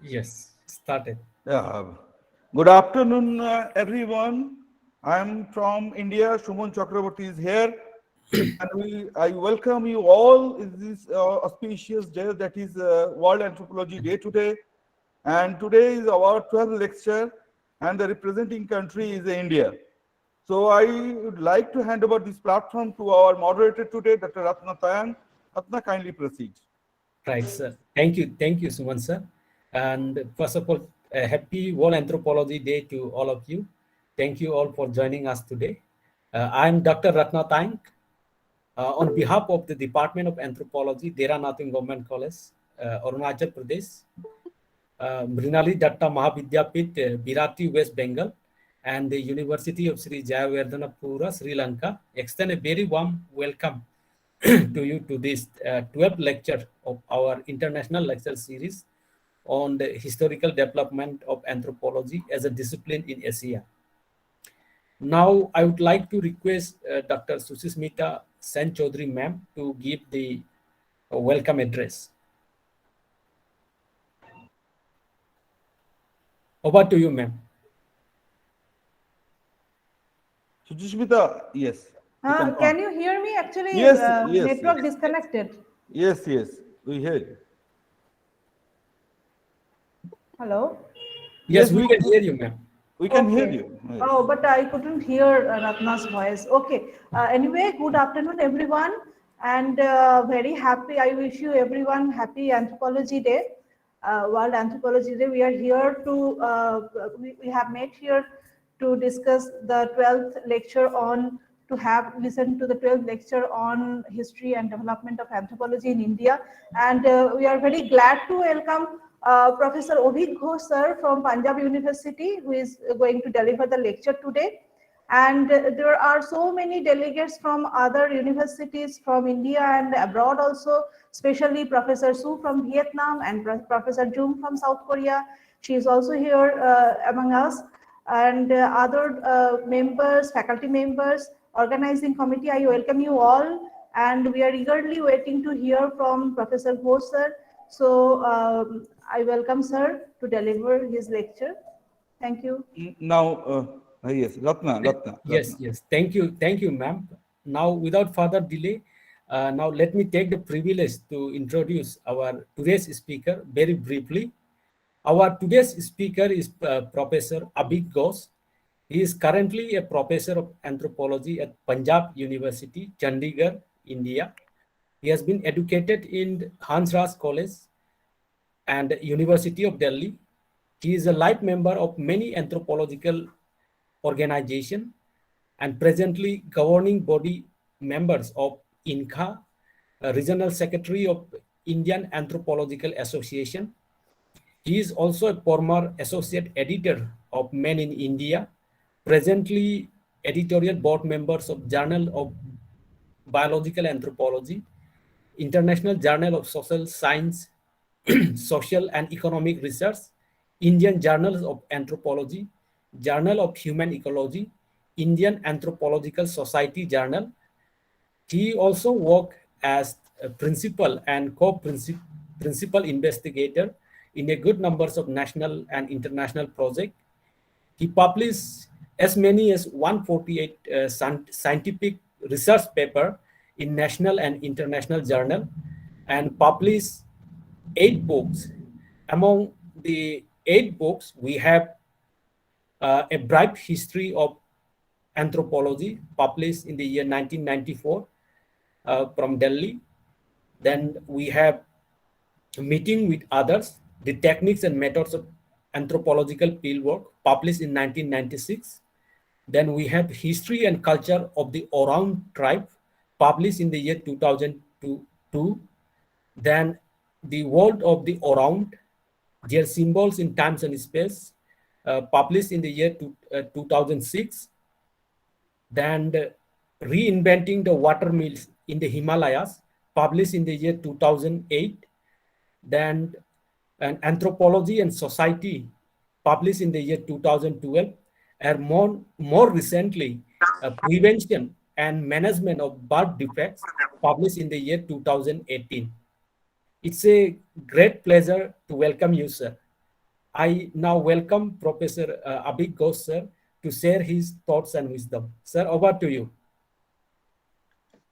Yes, started. Yeah. Good afternoon, everyone. I'm from India. Shuman Chakraborty is here, and I welcome you all in this auspicious day that is World Anthropology Day today. And today is our 12th lecture, and the representing country is India. So I would like to hand over this platform to our moderator today, Dr. Ratna Tayang. Ratna, kindly proceed. Right, sir. Thank you, Suman sir. And first of all, a happy World Anthropology Day to all of you. Thank you all for joining us today. I'm Dr. Ratna Tank. On behalf of the Department of Anthropology, Dera Natung Government College, Arunachal Pradesh, Mrinalini Datta Mahavidyapith, Birati, West Bengal, and the University of Sri Jayewardenepura, Sri Lanka, extend a very warm welcome to you to this 12th lecture of our international lecture series on the historical development of anthropology as a discipline in Asia. Now, I would like to request Dr. Susmita Sen Chaudhary ma'am to give the welcome address. Over to you, ma'am. Suchishmita, yes, you can Can come. you hear me? Actually, Yes, yes, network yes. disconnected. Yes, we hear you. Hello? Yes, Yes, we can hear you, ma'am. we can hear Okay. you. Yes. Oh, but I couldn't hear Ratna's voice. Okay. Anyway, good afternoon, everyone. And very happy. I wish you everyone happy Anthropology Day, World Anthropology Day. We are here to, we have met here to discuss the 12th lecture on, to have listened to the 12th lecture on history and development of anthropology in India. And we are very glad to welcome Professor Obhit Ghosh sir from Punjab University, who is going to deliver the lecture today. And there are so many delegates from other universities from India and abroad also, especially Professor Su from Vietnam and Professor Jung from South Korea. She is also here among us. And other members, faculty members, organizing committee, I welcome you all. And we are eagerly waiting to hear from Professor Ghosh sir. So I welcome sir to deliver his lecture. Thank you. Now, yes, Ratna. Yes. Thank you, ma'am. Now, without further delay, now let me take the privilege to introduce our today's speaker very briefly. Our today's speaker is Professor Abhik Ghosh. He is currently a professor of anthropology at Punjab University, Chandigarh, India. He has been educated in Hansraj College and University of Delhi. He is a life member of many anthropological organizations and presently governing body members of INCA, Regional Secretary of Indian Anthropological Association. He is also a former associate editor of Men in India, presently editorial board members of Journal of Biological Anthropology, International Journal of Social Science, Social and Economic Research, Indian Journals of Anthropology, Journal of Human Ecology, Indian Anthropological Society Journal. He also worked as a principal and co-principal investigator in a good numbers of national and international projects. He published as many as 148 scientific research paper in national and international journal and published 8 books. Among the 8 books, we have A Brief History of Anthropology, published in the year 1994 from Delhi. Then we have Meeting with Others, the Techniques and Methods of Anthropological Fieldwork, published in 1996. Then we have History and Culture of the Orang Tribe, published in the year 2002. Then The World of the Orang, Their Symbols in Times and Space, published in the year 2006. Then Reinventing the Water Mills in the Himalayas, published in the year 2008. Then an Anthropology and Society, published in the year 2012, and more recently, Prevention and Management of Birth Defects, published in the year 2018. It's a great pleasure to welcome you, sir. I now welcome Professor Abhik Ghosh, sir, to share his thoughts and wisdom. Sir, over to you.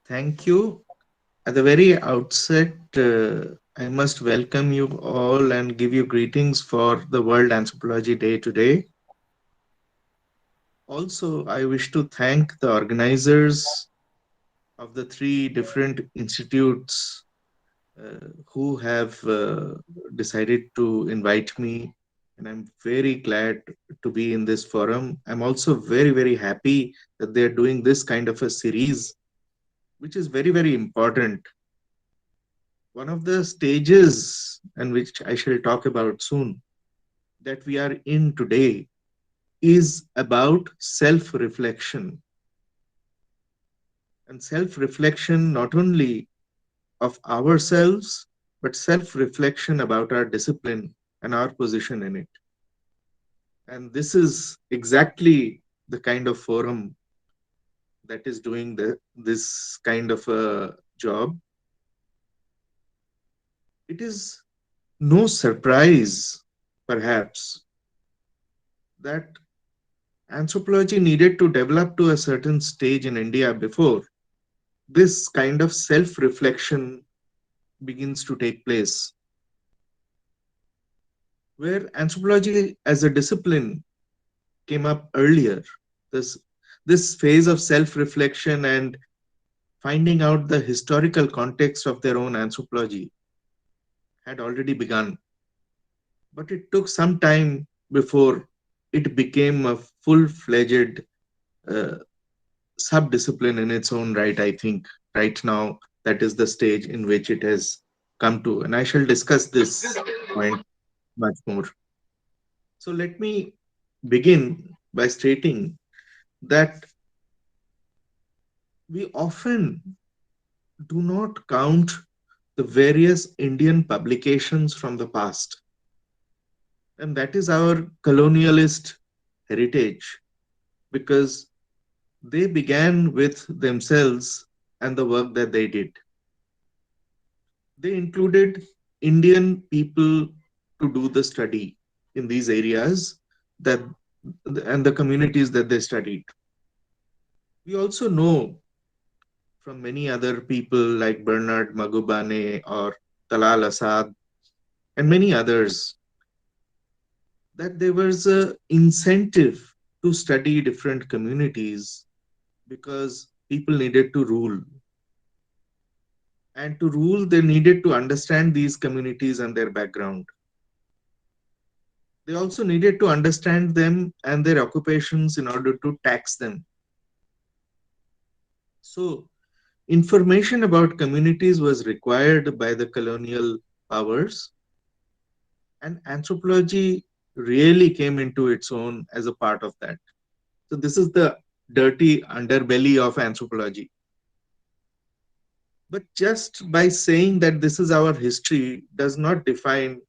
Thank you. At the very outset, I must welcome you all and give you greetings for the World Anthropology Day today. Also, I wish to thank the organizers of the three different institutes who have decided to invite me. And I'm very glad to be in this forum. I'm also very, very happy that they're doing this kind of a series, which is very, very important. One of the stages, and which I shall talk about soon, that we are in today is about self reflection. And self reflection not only of ourselves, but self reflection about our discipline and our position in it. And this is exactly the kind of forum that is doing this kind of a job. It is no surprise, perhaps, that anthropology needed to develop to a certain stage in India before this kind of self reflection begins to take place, where anthropology as a discipline came up earlier. This, this phase of self reflection and finding out the historical context of their own anthropology had already begun. But it took some time before it became a full fledged uh, sub-discipline in its own right. I think right now that is the stage in which it has come to, and I shall discuss this point much more. So let me begin by stating that we often do not count the various Indian publications from the past, and that is our colonialist heritage, because they began with themselves and the work that they did. They included Indian people to do the study in these areas that and the communities that they studied. We also know from many other people like Bernard Magubane or Talal Asad and many others that there was a incentive to study different communities because people needed to rule. And to rule, they needed to understand these communities and their background. They also needed to understand them and their occupations in order to tax them. So, information about communities was required by the colonial powers, and anthropology really came into its own as a part of that. So, this is the dirty underbelly of anthropology. But just by saying that this is our history does not define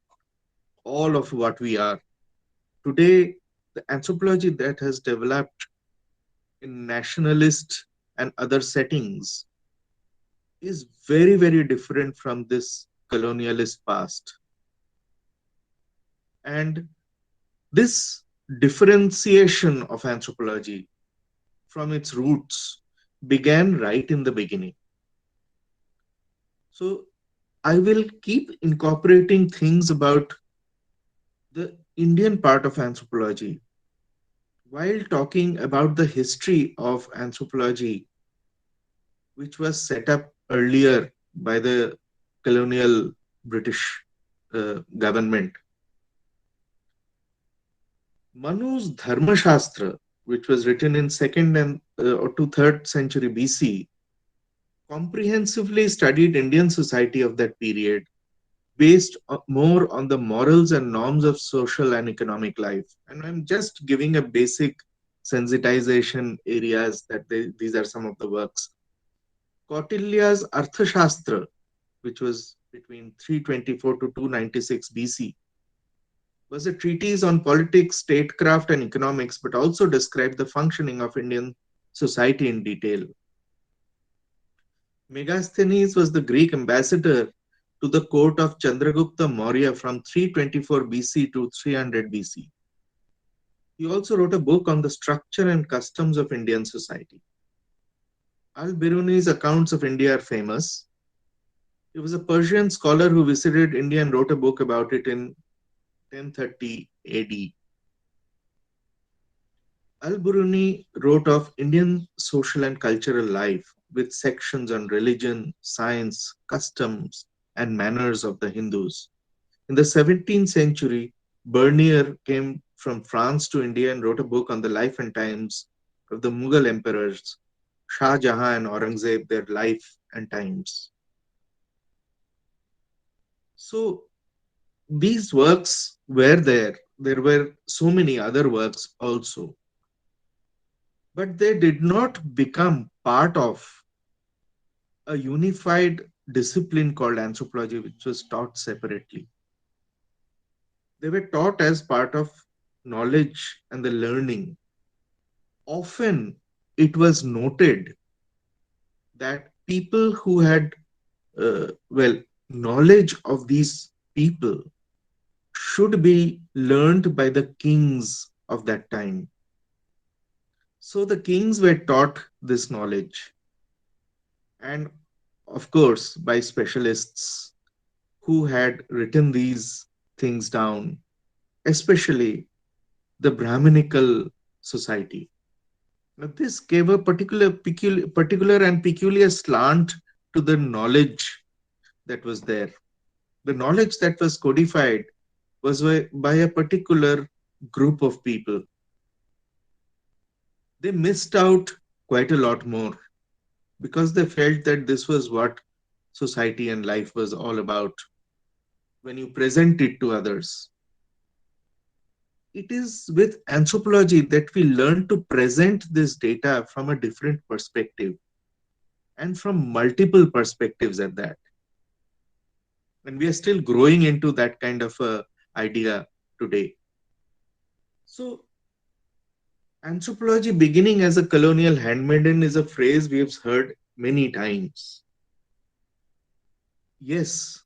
all of what we are. Today, the anthropology that has developed in nationalist and other settings is very, very different from this colonialist past. And this differentiation of anthropology from its roots began right in the beginning. So I will keep incorporating things about the Indian part of anthropology while talking about the history of anthropology, which was set up earlier by the colonial British government. Manu's Dharma Shastra, which was written in 2nd and or to 3rd century BC, comprehensively studied Indian society of that period, based more on the morals and norms of social and economic life. And I'm just giving a basic sensitization areas that these are some of the works. Kautilya's Arthashastra, which was between 324 to 296 BC, was a treatise on politics, statecraft, and economics, but also described the functioning of Indian society in detail. Megasthenes was the Greek ambassador to the court of Chandragupta Maurya from 324 BC to 300 BC. He also wrote a book on the structure and customs of Indian society. Al-Biruni's accounts of India are famous. He was a Persian scholar who visited India and wrote a book about it in 1030 AD. Al-Biruni wrote of Indian social and cultural life with sections on religion, science, customs, and manners of the Hindus. In the 17th century, Bernier came from France to India and wrote a book on the life and times of the Mughal emperors, Shah Jahan and Aurangzeb, their life and times. So these works were there. There were so many other works also, but they did not become part of a unified discipline called anthropology, which was taught separately. They were taught as part of knowledge and the learning. Often it was noted that people who had, knowledge of these people should be learned by the kings of that time. So the kings were taught this knowledge, and of course, by specialists who had written these things down, especially the Brahminical society. Now, this gave a particular and peculiar slant to the knowledge that was there. The knowledge that was codified was by a particular group of people. They missed out quite a lot more because they felt that this was what society and life was all about when you present it to others. It is with anthropology that we learn to present this data from a different perspective and from multiple perspectives at that. And we are still growing into that kind of a idea today. So, anthropology beginning as a colonial handmaiden is a phrase we have heard many times. Yes,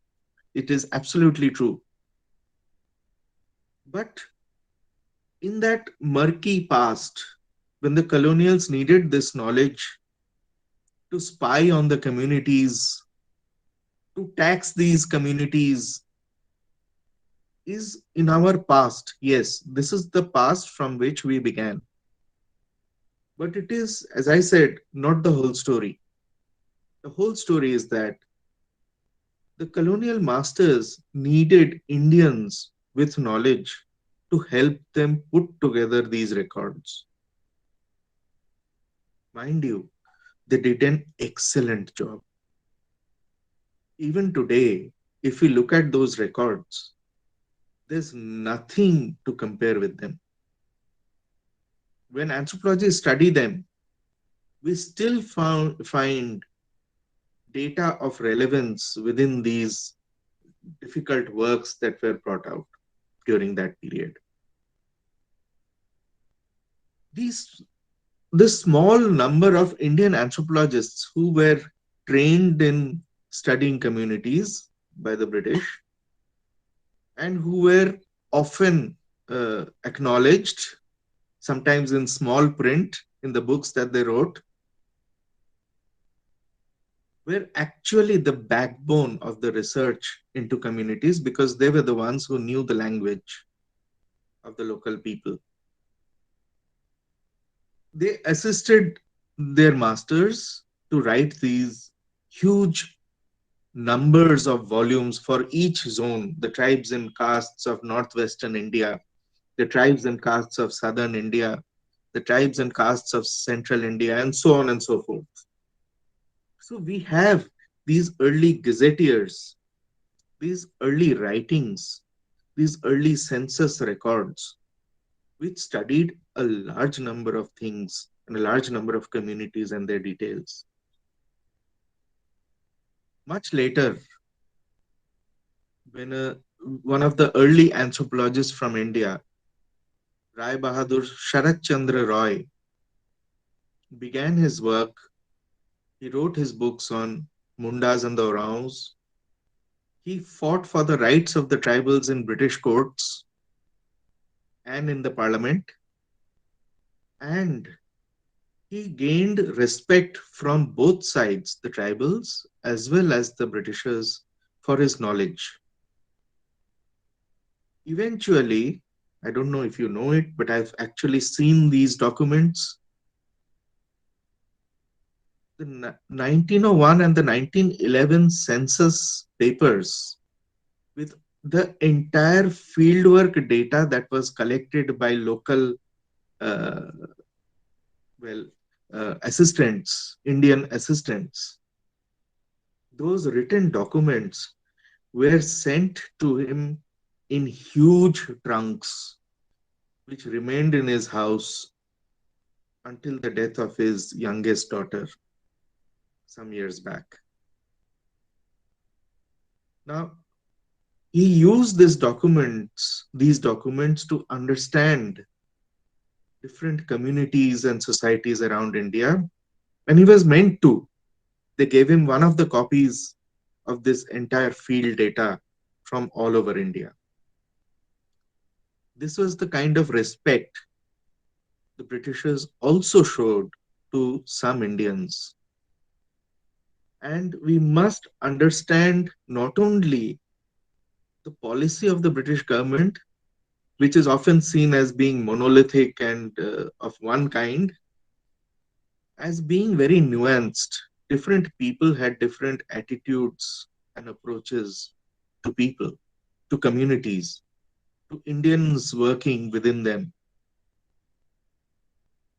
it is absolutely true. But in that murky past, when the colonials needed this knowledge to spy on the communities, to tax these communities, is in our past. Yes, this is the past from which we began. But it is, as I said, not the whole story. The whole story is that the colonial masters needed Indians with knowledge to help them put together these records. Mind you, they did an excellent job. Even today, if we look at those records, there's nothing to compare with them. When anthropologists study them, we still find data of relevance within these difficult works that were brought out during that period. This small number of Indian anthropologists who were trained in studying communities by the British and who were often acknowledged, sometimes in small print in the books that they wrote, were actually the backbone of the research into communities because they were the ones who knew the language of the local people. They assisted their masters to write these huge numbers of volumes for each zone, the tribes and castes of northwestern India, the tribes and castes of southern India, the tribes and castes of central India, and so on and so forth. So we have these early gazetteers, these early writings, these early census records, which studied a large number of things and a large number of communities and their details. Much later, when one of the early anthropologists from India, Rai Bahadur Sharat Chandra Roy, began his work, he wrote his books on Mundas and the Oraons. He fought for the rights of the tribals in British courts and in the parliament, and he gained respect from both sides, the tribals as well as the Britishers, for his knowledge. Eventually, I don't know if you know it, but I've actually seen these documents. The 1901 and the 1911 census papers, with the entire fieldwork data that was collected by local uh, well assistants, Indian assistants, those written documents were sent to him in huge trunks, which remained in his house until the death of his youngest daughter some years back. Now, he used these documents to understand different communities and societies around India, and he was meant to. They gave him one of the copies of this entire field data from all over India. This was the kind of respect the Britishers also showed to some Indians. And we must understand not only the policy of the British government, which is often seen as being monolithic and of one kind, as being very nuanced. Different people had different attitudes and approaches to people, to communities, to Indians working within them.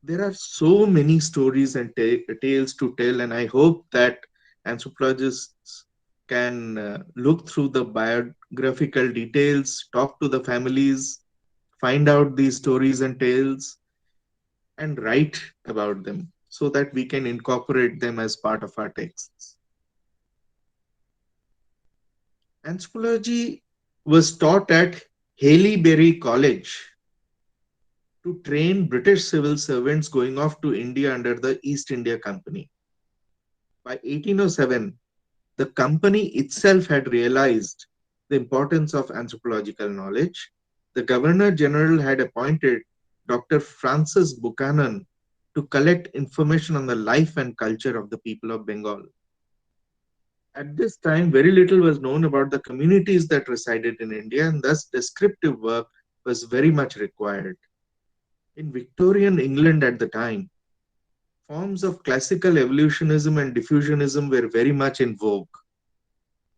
There are so many stories and tales to tell, and I hope that anthropologists can look through the biographical details, talk to the families, find out these stories and tales, and write about them so that we can incorporate them as part of our texts. Anthropology was taught at Haileybury College to train British civil servants going off to India under the East India Company. By 1807, the company itself had realized the importance of anthropological knowledge. The Governor General had appointed Dr. Francis Buchanan to collect information on the life and culture of the people of Bengal. At this time, very little was known about the communities that resided in India, and thus descriptive work was very much required. In Victorian England at the time, forms of classical evolutionism and diffusionism were very much in vogue.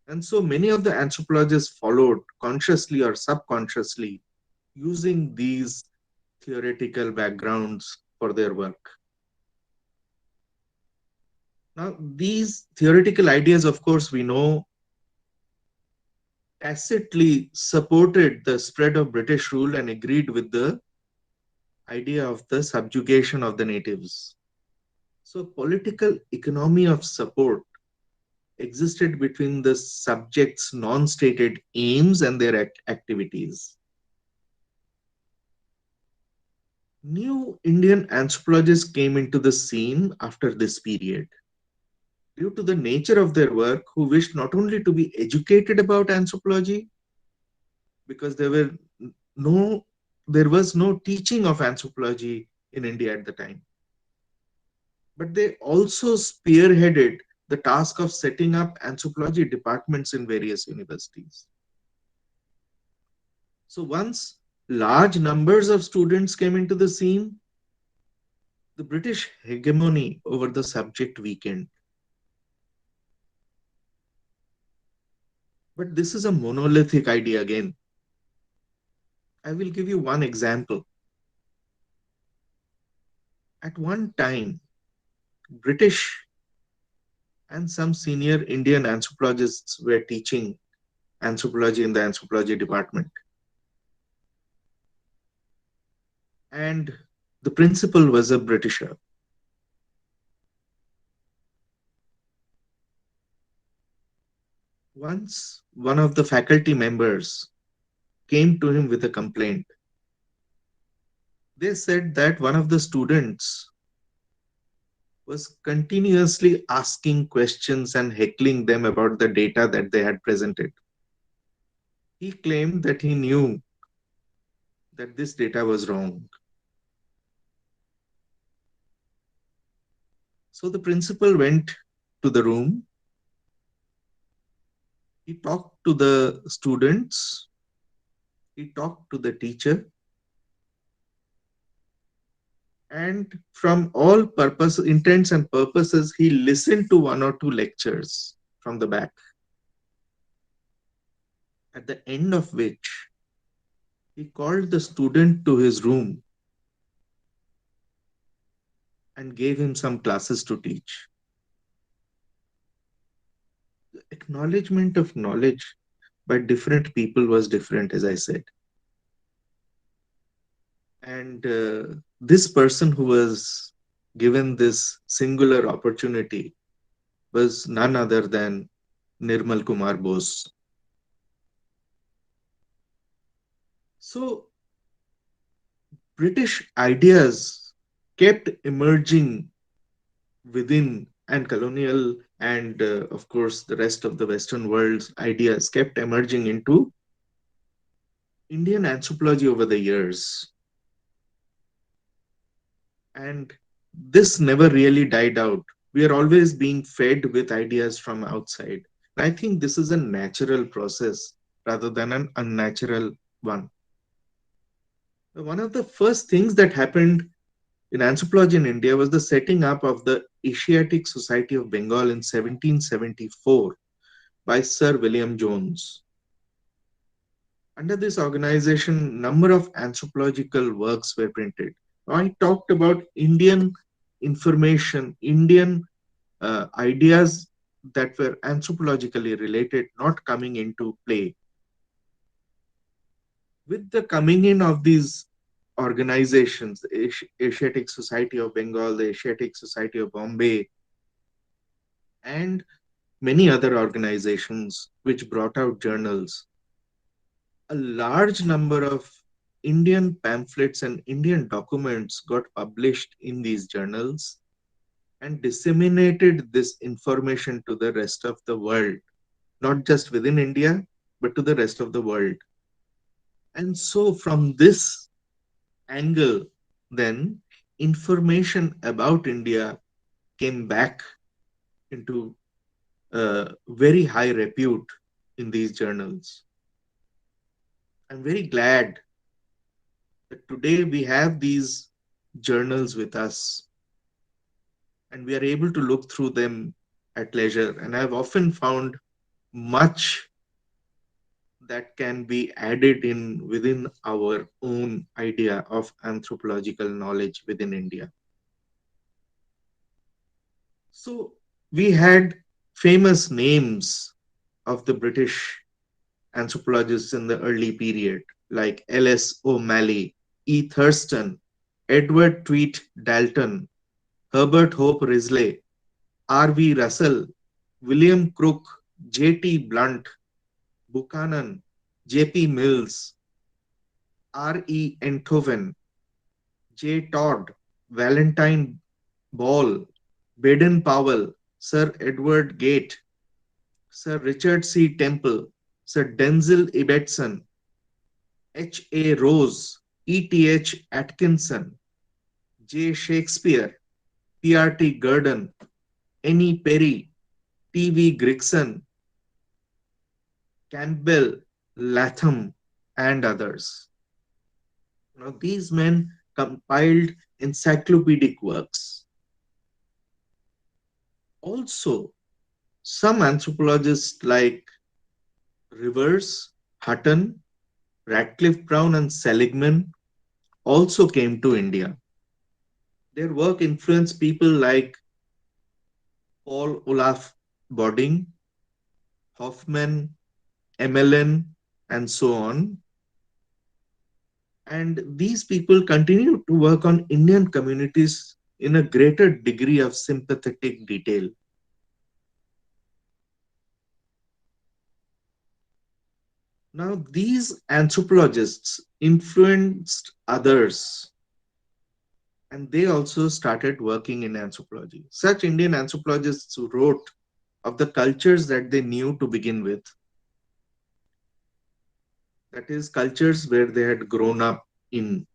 And so many of the anthropologists followed, consciously or subconsciously, using these theoretical backgrounds for their work. Now, these theoretical ideas, of course, we know tacitly supported the spread of British rule and agreed with the idea of the subjugation of the natives. So, political economy of support existed between the subjects' non-stated aims and their activities. New Indian anthropologists came into the scene after this period. Due to the nature of their work, who wished not only to be educated about anthropology, because there was no teaching of anthropology in India at the time, but they also spearheaded the task of setting up anthropology departments in various universities. So once large numbers of students came into the scene, the British hegemony over the subject weakened. But this is a monolithic idea again. I will give you one example. At one time, British and some senior Indian anthropologists were teaching anthropology in the anthropology department. And the principal was a Britisher. Once one of the faculty members came to him with a complaint. They said that one of the students was continuously asking questions and heckling them about the data that they had presented. he claimed that he knew that this data was wrong. So the principal went to the room. He talked to the students. He talked to the teacher. And from all purpose, intents and purposes, he listened to one or two lectures from the back. At the end of which, he called the student to his room and gave him some classes to teach. The acknowledgement of knowledge by different people was different, as I said. And this person who was given this singular opportunity was none other than Nirmal Kumar Bose. So British ideas kept emerging within, and colonial and of course the rest of the Western world's ideas kept emerging into Indian anthropology over the years. And this never really died out. We are always being fed with ideas from outside. I think this is a natural process rather than an unnatural one. One of the first things that happened in anthropology in India was the setting up of the Asiatic Society of Bengal in 1774 by Sir William Jones. Under this organization, number of anthropological works were printed. I talked about Indian information, Indian ideas that were anthropologically related not coming into play. With the coming in of these organizations, the Asiatic Society of Bengal, the Asiatic Society of Bombay, and many other organizations which brought out journals, a large number of Indian pamphlets and Indian documents got published in these journals and disseminated this information to the rest of the world, not just within India, but to the rest of the world. And so, from this angle, then information about India came back into very high repute in these journals. I'm very glad that today we have these journals with us and we are able to look through them at leisure. And I've often found much that can be added in within our own idea of anthropological knowledge within India. So we had famous names of the British anthropologists in the early period, like L.S. O'Malley, E. Thurston, Edward Tweed Dalton, Herbert Hope Risley, R.V. Russell, William Crook, J.T. Blunt, Buchanan, J.P. Mills, R.E. Enthoven, J. Todd, Valentine Ball, Baden Powell, Sir Edward Gate, Sir Richard C. Temple, Sir Denzil Ibbetson, H. A. Rose, E. T. H. Atkinson, J. Shakespeare, P. R. T. Gurdon, N. E. Perry, T. V. Grigson, Campbell, Latham, and others. Now, these men compiled encyclopedic works. Also, some anthropologists like Rivers, Hutton, Radcliffe Brown, and Seligman also came to India. Their work influenced people like Paul Olaf Bodding, Hoffman, Emelin, and so on. And these people continue to work on Indian communities in a greater degree of sympathetic detail. Now, these anthropologists influenced others and they also started working in anthropology. Such Indian anthropologists who wrote of the cultures that they knew to begin with. that is, cultures where they had grown up in.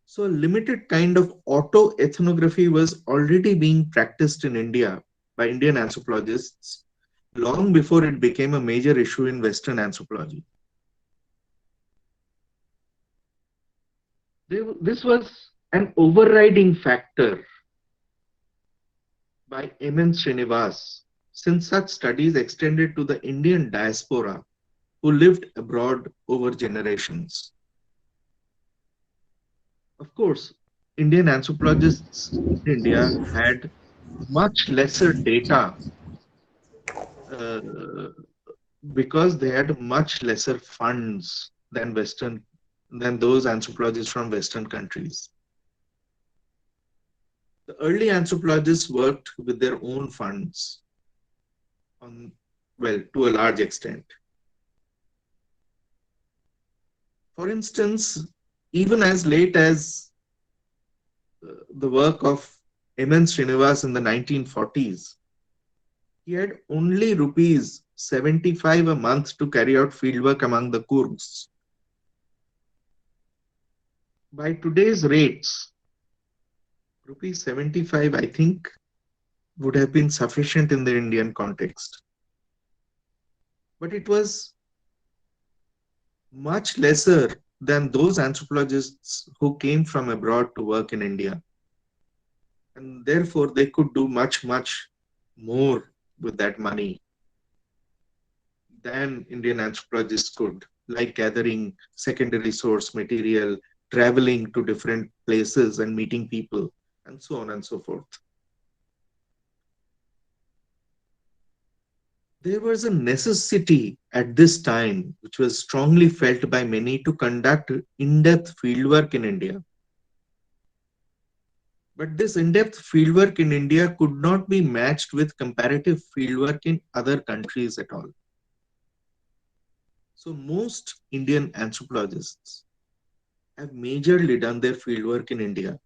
So, a limited kind of auto ethnography was already being practiced in India by Indian anthropologists long before it became a major issue in Western anthropology. This was an overriding factor by M.N. Srinivas, since such studies extended to the Indian diaspora who lived abroad over generations. Of course, Indian anthropologists in India had much lesser data uh, because they had much lesser funds than those anthropologists from Western countries. The early anthropologists worked with their own funds on, well, to a large extent. For instance, even as late as the work of M.N. Srinivas in the 1940s, he had only rupees 75 a month to carry out fieldwork among the Kurds. By today's rates, rupees 75, I think, would have been sufficient in the Indian context. But it was much lesser than those anthropologists who came from abroad to work in India. And therefore, they could do much, much more with that money than Indian anthropologists could, like gathering secondary source material, traveling to different places and meeting people, and so on and so forth. There was a necessity at this time, which was strongly felt by many, to conduct in-depth fieldwork in India. But this in-depth fieldwork in India could not be matched with comparative fieldwork in other countries at all. So most Indian anthropologists have majorly done their fieldwork in India,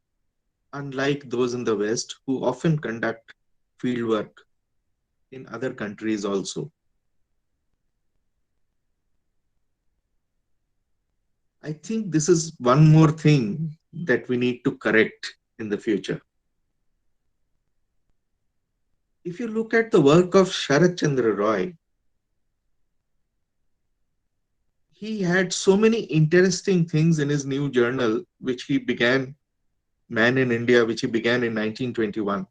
unlike those in the West who often conduct fieldwork in other countries also. I think this is one more thing that we need to correct in the future. If you look at the work of Sharat Chandra Roy, he had so many interesting things in his new journal, which he began, Man in India, which he began in 1921.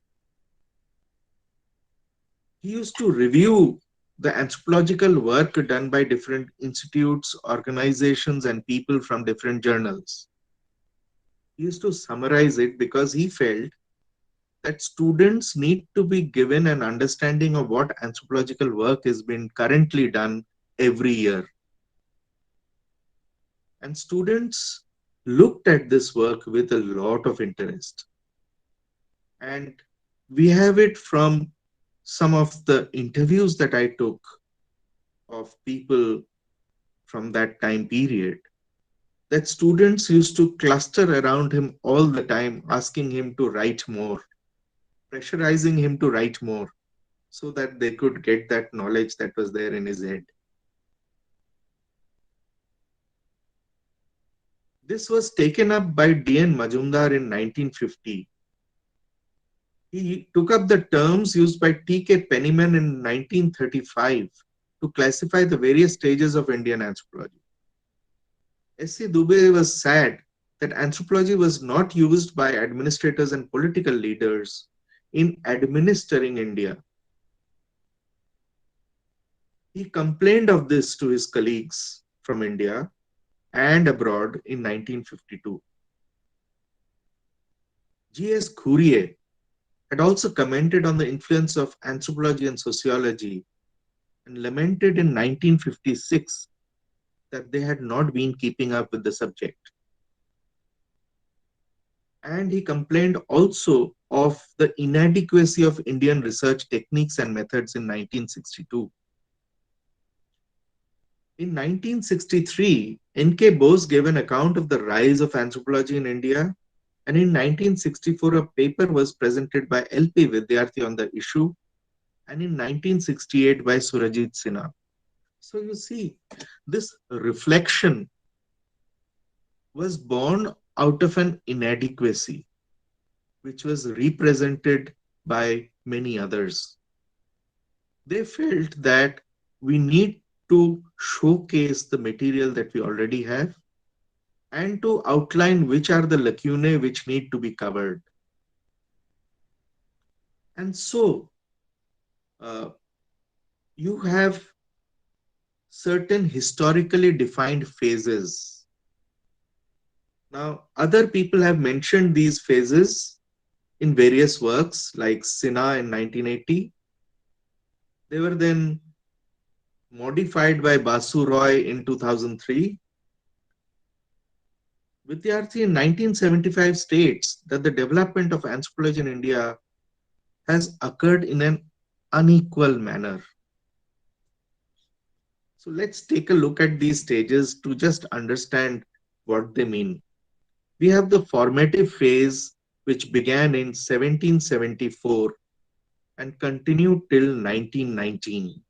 He used to review the anthropological work done by different institutes, organizations, and people from different journals. He used to summarize it because he felt that students need to be given an understanding of what anthropological work is being currently done every year. And students looked at this work with a lot of interest. And we have it from some of the interviews that I took of people from that time period, that students used to cluster around him all the time, asking him to write more, pressurizing him to write more, so that they could get that knowledge that was there in his head. This was taken up by D.N. Majumdar in 1950. He took up the terms used by T.K. Penniman in 1935 to classify the various stages of Indian anthropology. S.C. Dubey was sad that anthropology was not used by administrators and political leaders in administering India. He complained of this to his colleagues from India and abroad in 1952. G.S. Ghuriye had also commented on the influence of anthropology and sociology and lamented in 1956 that they had not been keeping up with the subject. And he complained also of the inadequacy of Indian research techniques and methods in 1962. In 1963, N.K. Bose gave an account of the rise of anthropology in India, and in 1964, a paper was presented by L.P. Vidyarthi on the issue, and in 1968 by Surajit Sinha. So you see, this reflection was born out of an inadequacy which was represented by many others. They felt that we need to showcase the material that we already have and to outline which are the lacunae which need to be covered. And so uh, you have certain historically defined phases. Now, other people have mentioned these phases in various works like Sinha in 1980. They were then modified by Basu Roy in 2003. Vidyarthi in 1975 states that the development of anthropology in India has occurred in an unequal manner. So let's take a look at these stages to just understand what they mean. We have the formative phase, which began in 1774 and continued till 1919.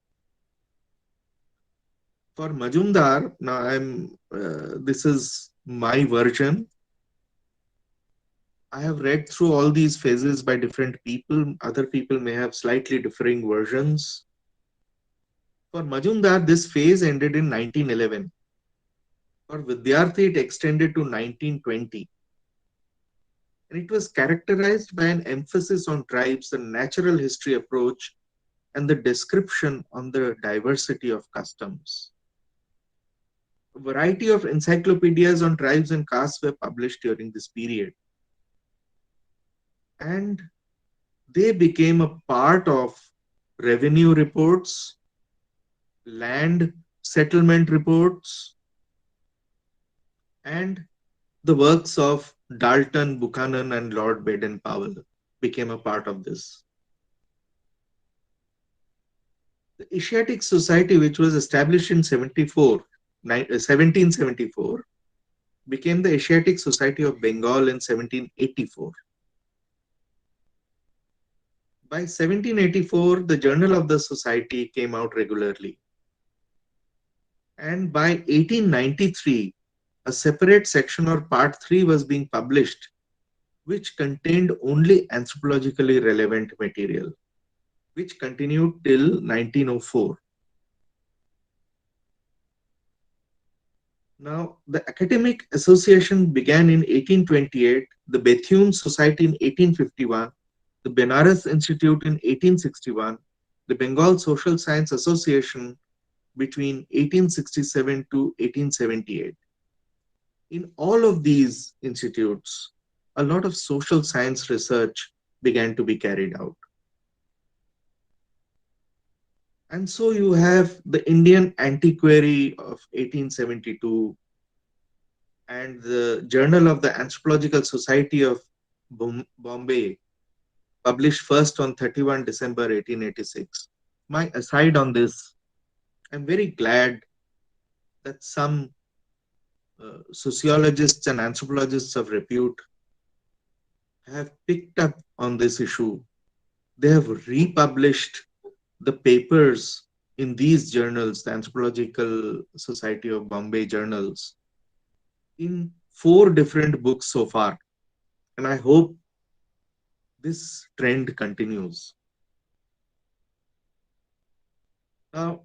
For Majumdar, now this is my version. I have read through all these phases by different people. Other people may have slightly differing versions. For Majumdar, this phase ended in 1911. For Vidyarthi, it extended to 1920. And it was characterized by an emphasis on tribes, the natural history approach, and the description on the diversity of customs. A variety of encyclopedias on tribes and castes were published during this period. And they became a part of revenue reports, land settlement reports, and the works of Dalton, Buchanan, and Lord Baden-Powell became a part of this. The Asiatic Society, which was established in 1774, became the Asiatic Society of Bengal in 1784. By 1784, the Journal of the Society came out regularly. And by 1893, a separate section or part 3 was being published, which contained only anthropologically relevant material, which continued till 1904. Now, the Academic Association began in 1828, the Bethune Society in 1851, the Benares Institute in 1861, the Bengal Social Science Association between 1867 to 1878. In all of these institutes, a lot of social science research began to be carried out. And so you have the Indian Antiquary of 1872 and the Journal of the Anthropological Society of Bombay, published first on 31 December 1886. My aside on this, I'm very glad that some sociologists and anthropologists of repute have picked up on this issue. They have republished the papers in these journals, the Anthropological Society of Bombay journals, in 4 different books so far. And I hope this trend continues. Now,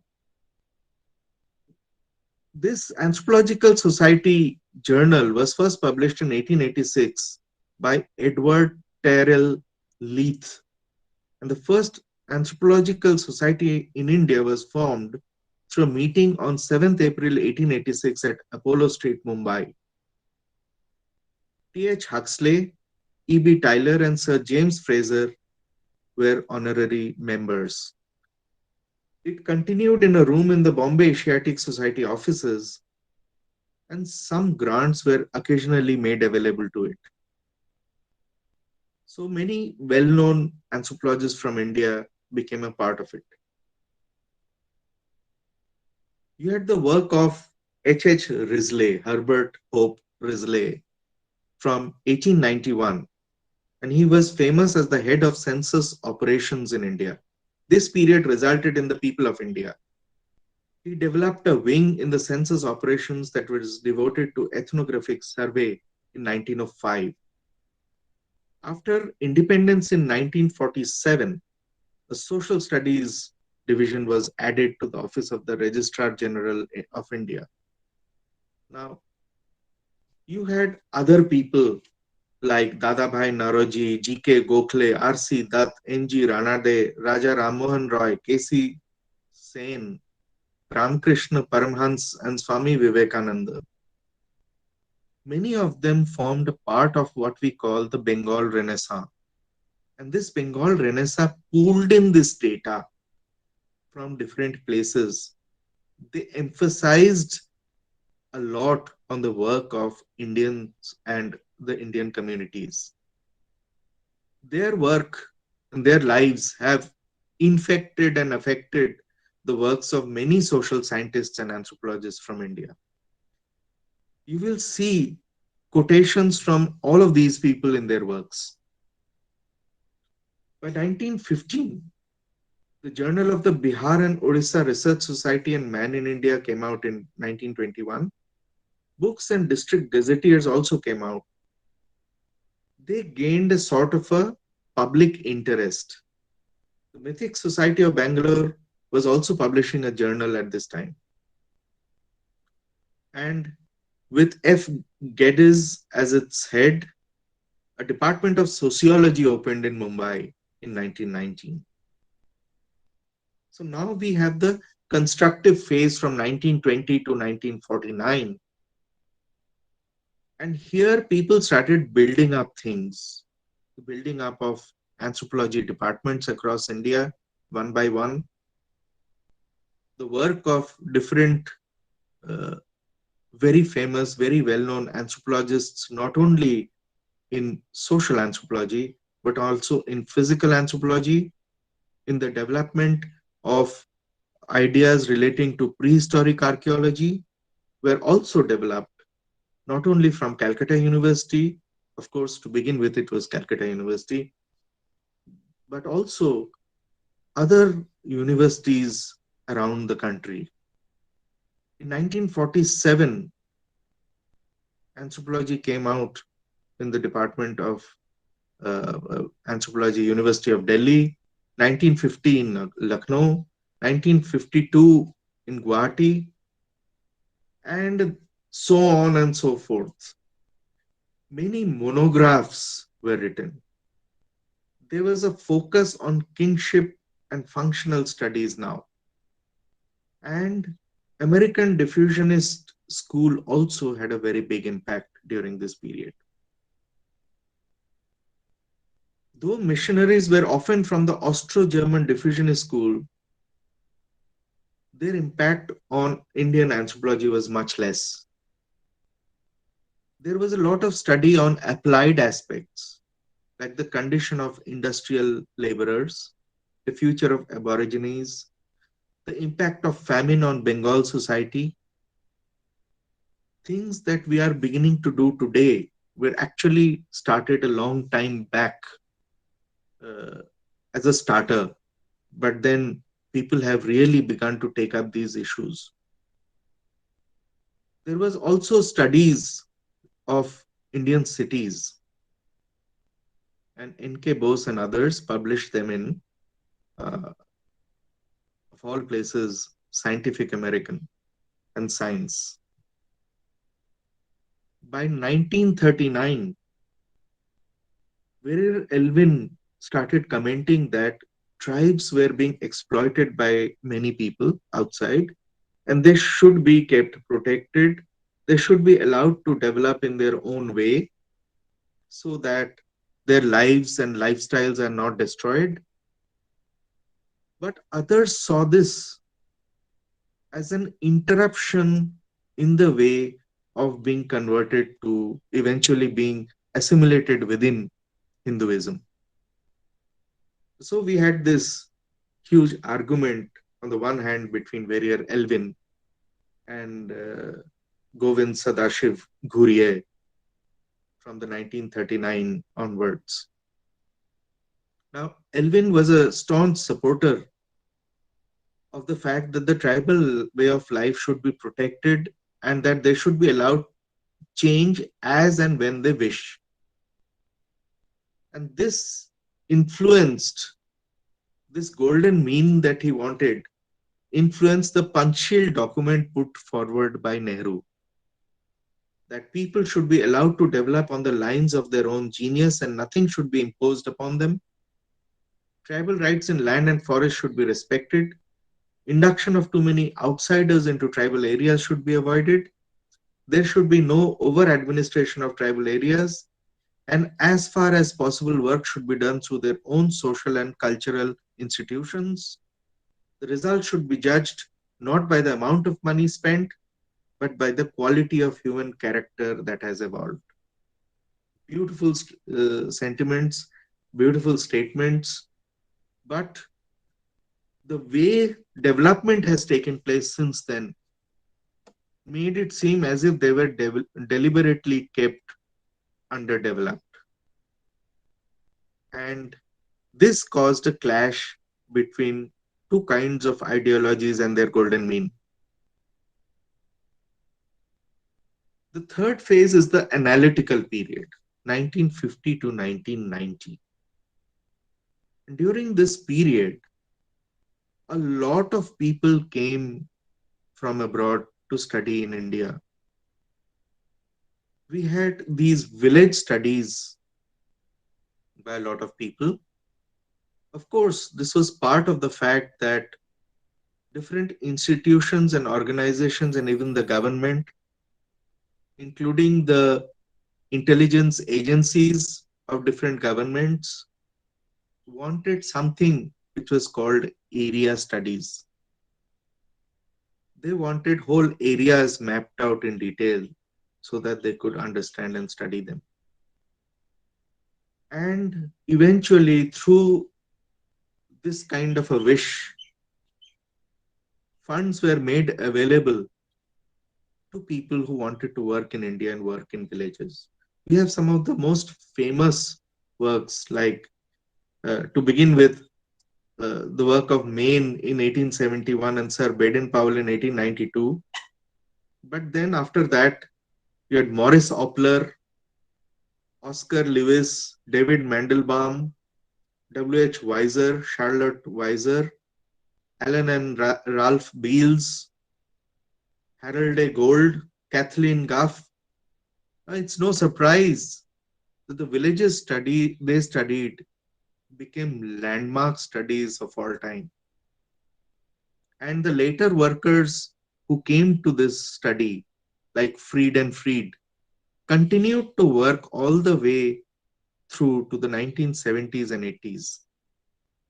this Anthropological Society journal was first published in 1886 by Edward Terrell Leith. And the first Anthropological Society in India was formed through a meeting on 7th April 1886 at Apollo Street, Mumbai. T.H. Huxley, E.B. Tyler, and Sir James Fraser were honorary members. It continued in a room in the Bombay Asiatic Society offices, and some grants were occasionally made available to it. So many well-known anthropologists from India became a part of it. You had the work of H.H. Risley, Herbert Hope Risley, from 1891, and he was famous as the head of census operations in India. This period resulted in the People of India. He developed a wing in the census operations that was devoted to ethnographic survey in 1905. After independence in 1947, a social studies division was added to the office of the Registrar General of India. Now, you had other people like Dadabhai Naroji, G.K. Gokhale, R.C. Dutt, N.G. Ranade, Raja Rammohan Roy, K.C. Sen, Ramakrishna Paramhans, and Swami Vivekananda. Many of them formed a part of what we call the Bengal Renaissance. And this Bengal Renaissance pulled in this data from different places. They emphasized a lot on the work of Indians and the Indian communities. Their work and their lives have infected and affected the works of many social scientists and anthropologists from India. You will see quotations from all of these people in their works. By 1915, the Journal of the Bihar and Odisha Research Society and Man in India came out in 1921. Books and District Gazetteers also came out. They gained a sort of a public interest. The Mythic Society of Bangalore was also publishing a journal at this time. And with F. Geddes as its head, a department of sociology opened in Mumbai in 1919. So now we have the constructive phase from 1920 to 1949. And here people started building up things, building up of anthropology departments across India, one by one. The work of different very famous, very well-known anthropologists, not only in social anthropology, but also in physical anthropology, in the development of ideas relating to prehistoric archaeology, were also developed, not only from Calcutta University, of course, to begin with, it was Calcutta University, but also other universities around the country. In 1947, anthropology came out in the Department of Anthropology, University of Delhi, 1950 in Lucknow, 1952 in Guwahati, and so on and so forth. Many monographs were written. There was a focus on kinship and functional studies now. And American diffusionist school also had a very big impact during this period. Though missionaries were often from the Austro-German diffusionist school, their impact on Indian anthropology was much less. There was a lot of study on applied aspects, like the condition of industrial laborers, the future of aborigines, the impact of famine on Bengal society. Things that we are beginning to do today were actually started a long time back as a starter, but then people have really begun to take up these issues. There was also studies of Indian cities, and N.K. Bose and others published them in, of all places, Scientific American and Science. By 1939, where Elvin started commenting that tribes were being exploited by many people outside, and they should be kept protected. They should be allowed to develop in their own way so that their lives and lifestyles are not destroyed. But others saw this as an interruption in the way of being converted to eventually being assimilated within Hinduism. So we had this huge argument on the one hand between Verrier Elvin and Govind Sadashiv Ghuriye from the 1939 onwards. Now, Elvin was a staunch supporter of the fact that the tribal way of life should be protected and that they should be allowed change as and when they wish. And this influenced, this golden mean that he wanted, influenced the Panchsheel document put forward by Nehru, that people should be allowed to develop on the lines of their own genius and nothing should be imposed upon them. Tribal rights in land and forest should be respected. Induction of too many outsiders into tribal areas should be avoided. There should be no over administration of tribal areas. And as far as possible, work should be done through their own social and cultural institutions. The result should be judged not by the amount of money spent, but by the quality of human character that has evolved. Beautiful sentiments, beautiful statements, but the way development has taken place since then made it seem as if they were deliberately kept underdeveloped. And this caused a clash between two kinds of ideologies and their golden mean. The third phase is the analytical period, 1950 to 1990. During this period, a lot of people came from abroad to study in India. We had these village studies by a lot of people. Of course, this was part of the fact that different institutions and organizations and even the government, including the intelligence agencies of different governments, wanted something which was called area studies. They wanted whole areas mapped out in detail so that they could understand and study them. And eventually, through this kind of a wish, funds were made available to people who wanted to work in India and work in villages. We have some of the most famous works, like to begin with, the work of Maine in 1871 and Sir Baden-Powell in 1892. But then after that, you had Morris Opler, Oscar Lewis, David Mandelbaum, W.H. Weiser, Charlotte Weiser, Alan and Ralph Beals, Harold A. Gold, Kathleen Gough. It's no surprise that the villages they studied became landmark studies of all time. And the later workers who came to this study, like Freed and Freed, continued to work all the way through to the 1970s and 80s,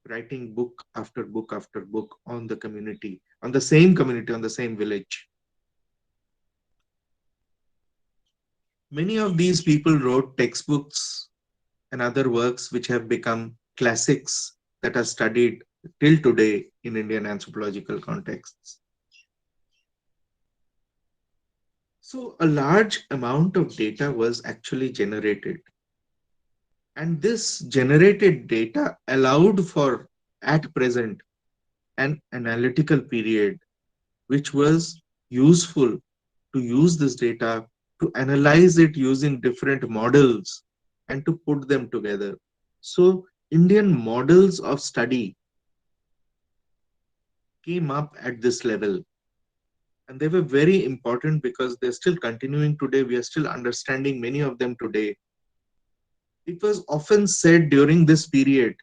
writing book after book after book on the community, on the same village. Many of these people wrote textbooks and other works which have become classics that are studied till today in Indian anthropological contexts. So a large amount of data was actually generated. And this generated data allowed for, at present, an analytical period, which was useful to use this data to analyze it using different models and to put them together. So Indian models of study came up at this level. And they were very important because they're still continuing today. We are still understanding many of them today. It was often said during this period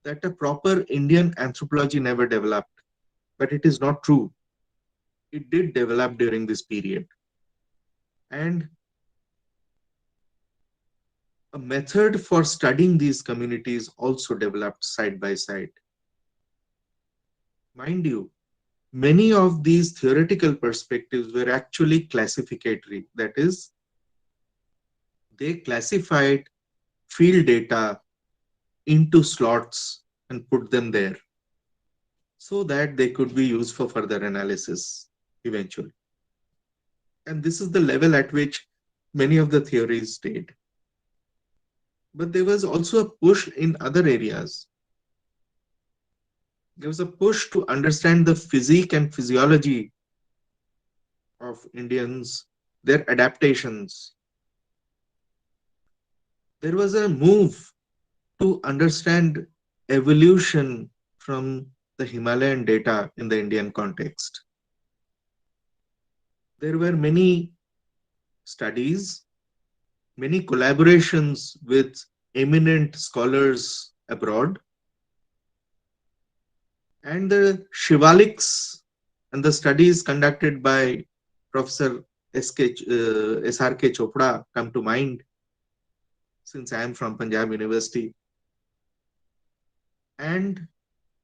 that a proper Indian anthropology never developed, but it is not true. It did develop during this period. And a method for studying these communities also developed side by side. Mind you, many of these theoretical perspectives were actually classificatory. That is, they classified field data into slots and put them there so that they could be used for further analysis eventually. And this is the level at which many of the theories stayed. But there was also a push in other areas. There was a push to understand the physique and physiology of Indians, their adaptations. There was a move to understand evolution from the Himalayan data in the Indian context. There were many studies, many collaborations with eminent scholars abroad, and the Shivaliks and the studies conducted by Professor SRK Chopra come to mind, since I am from Punjab University. And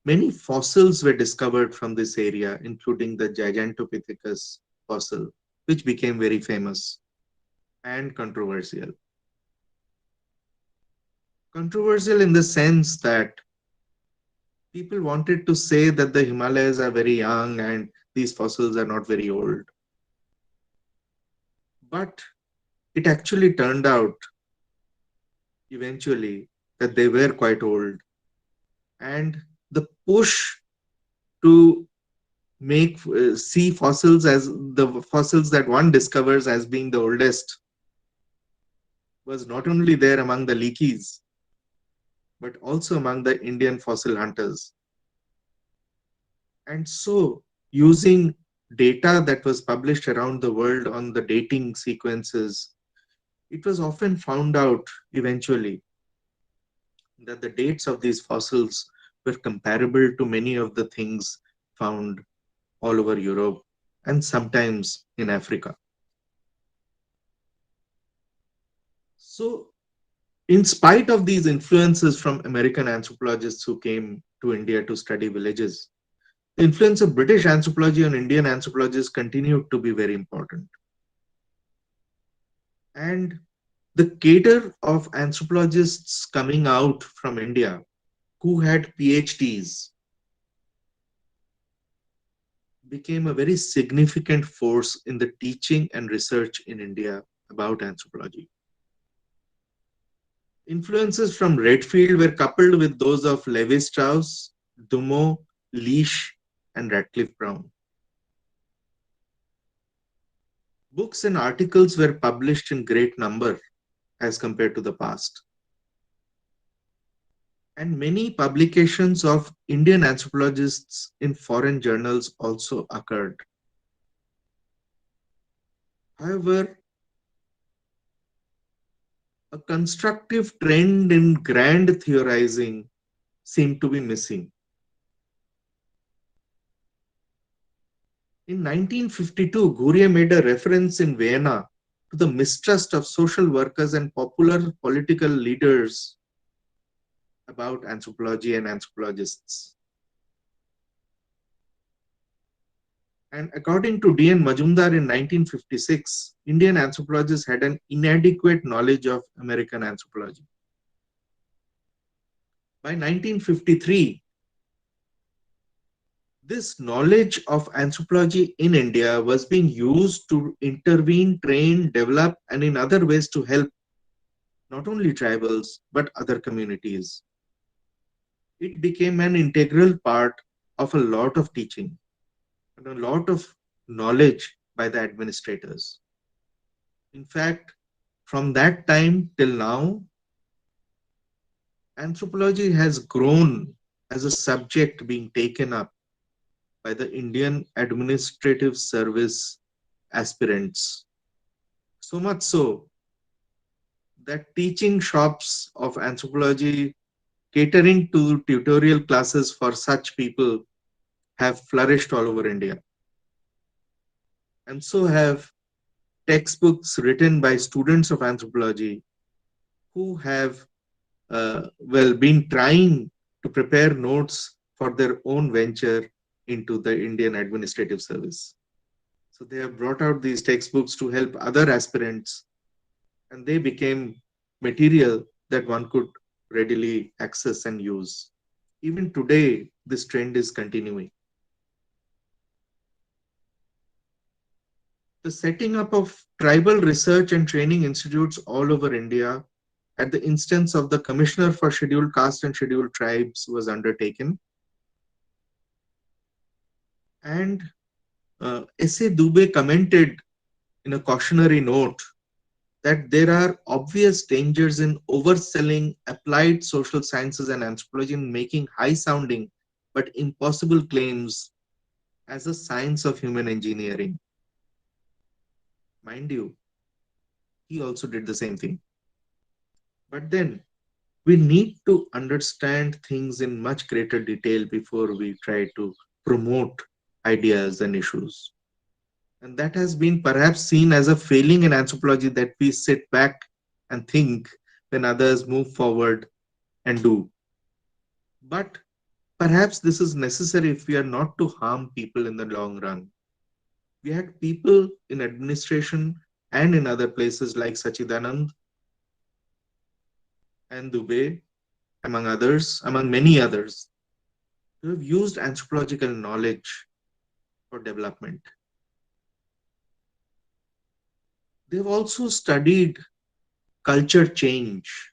many fossils were discovered from this area, including the Gigantopithecus fossil, which became very famous and controversial. Controversial in the sense that people wanted to say that the Himalayas are very young and these fossils are not very old. But it actually turned out eventually that they were quite old. And the push to make see fossils as the fossils that one discovers as being the oldest was not only there among the Leakeys, but also among the Indian fossil hunters. And so, using data that was published around the world on the dating sequences, it was often found out eventually that the dates of these fossils were comparable to many of the things found all over Europe and sometimes in Africa. So, in spite of these influences from American anthropologists who came to India to study villages, the influence of British anthropology on Indian anthropologists continued to be very important. And the cadre of anthropologists coming out from India who had PhDs became a very significant force in the teaching and research in India about anthropology. Influences from Redfield were coupled with those of Levi-Strauss, Dumont, Leach, and Radcliffe Brown. Books and articles were published in great number as compared to the past. And many publications of Indian anthropologists in foreign journals also occurred. However, a constructive trend in grand theorizing seemed to be missing. In 1952, Gurye made a reference in Vienna to the mistrust of social workers and popular political leaders about anthropology and anthropologists. And according to D.N. Majumdar in 1956, Indian anthropologists had an inadequate knowledge of American anthropology. By 1953, this knowledge of anthropology in India was being used to intervene, train, develop, and in other ways to help not only tribals, but other communities. It became an integral part of a lot of teaching and a lot of knowledge by the administrators. In fact, from that time till now, anthropology has grown as a subject being taken up by the Indian Administrative Service aspirants. So much so that teaching shops of anthropology catering to tutorial classes for such people have flourished all over India. And so have textbooks written by students of anthropology who have been trying to prepare notes for their own venture into the Indian Administrative Service. So they have brought out these textbooks to help other aspirants, and they became material that one could readily access and use. Even today, this trend is continuing. The setting up of tribal research and training institutes all over India at the instance of the Commissioner for Scheduled Caste and Scheduled Tribes was undertaken. And S.A. Dubey commented in a cautionary note that there are obvious dangers in overselling applied social sciences and anthropology and making high sounding but impossible claims as a science of human engineering. Mind you, he also did the same thing. But then we need to understand things in much greater detail before we try to promote ideas and issues. And that has been perhaps seen as a failing in anthropology, that we sit back and think when others move forward and do. But perhaps this is necessary if we are not to harm people in the long run. We had people in administration and in other places like Sachidanand and Dubey, among others, among many others, who have used anthropological knowledge for development. They've also studied culture change.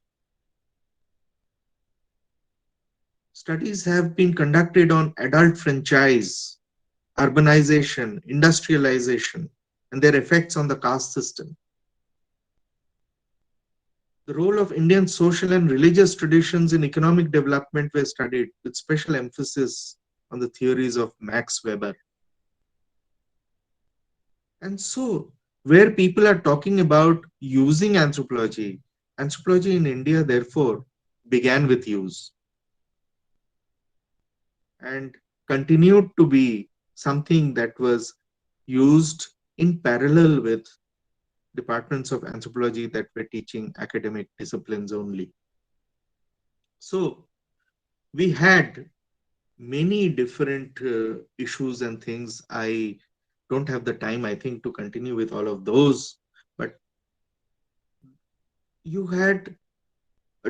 Studies have been conducted on adult franchise, urbanization, industrialization, and their effects on the caste system. The role of Indian social and religious traditions in economic development were studied with special emphasis on the theories of Max Weber. And so, where people are talking about using anthropology, anthropology in India, therefore, began with use and continued to be something that was used in parallel with departments of anthropology that were teaching academic disciplines only. So we had many different issues and things. I don't have the time, I think, to continue with all of those, but you had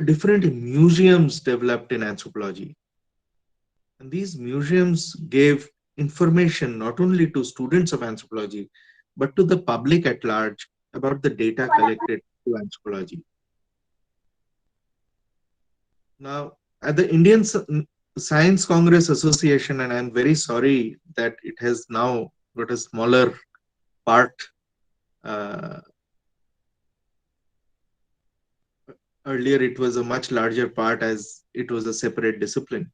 different museums developed in anthropology. And these museums gave information not only to students of anthropology, but to the public at large about the data collected through anthropology. Now, at the Indian Science Congress Association, and I'm very sorry that it has now got a smaller part. Uh, Earlier, it was a much larger part as it was a separate discipline.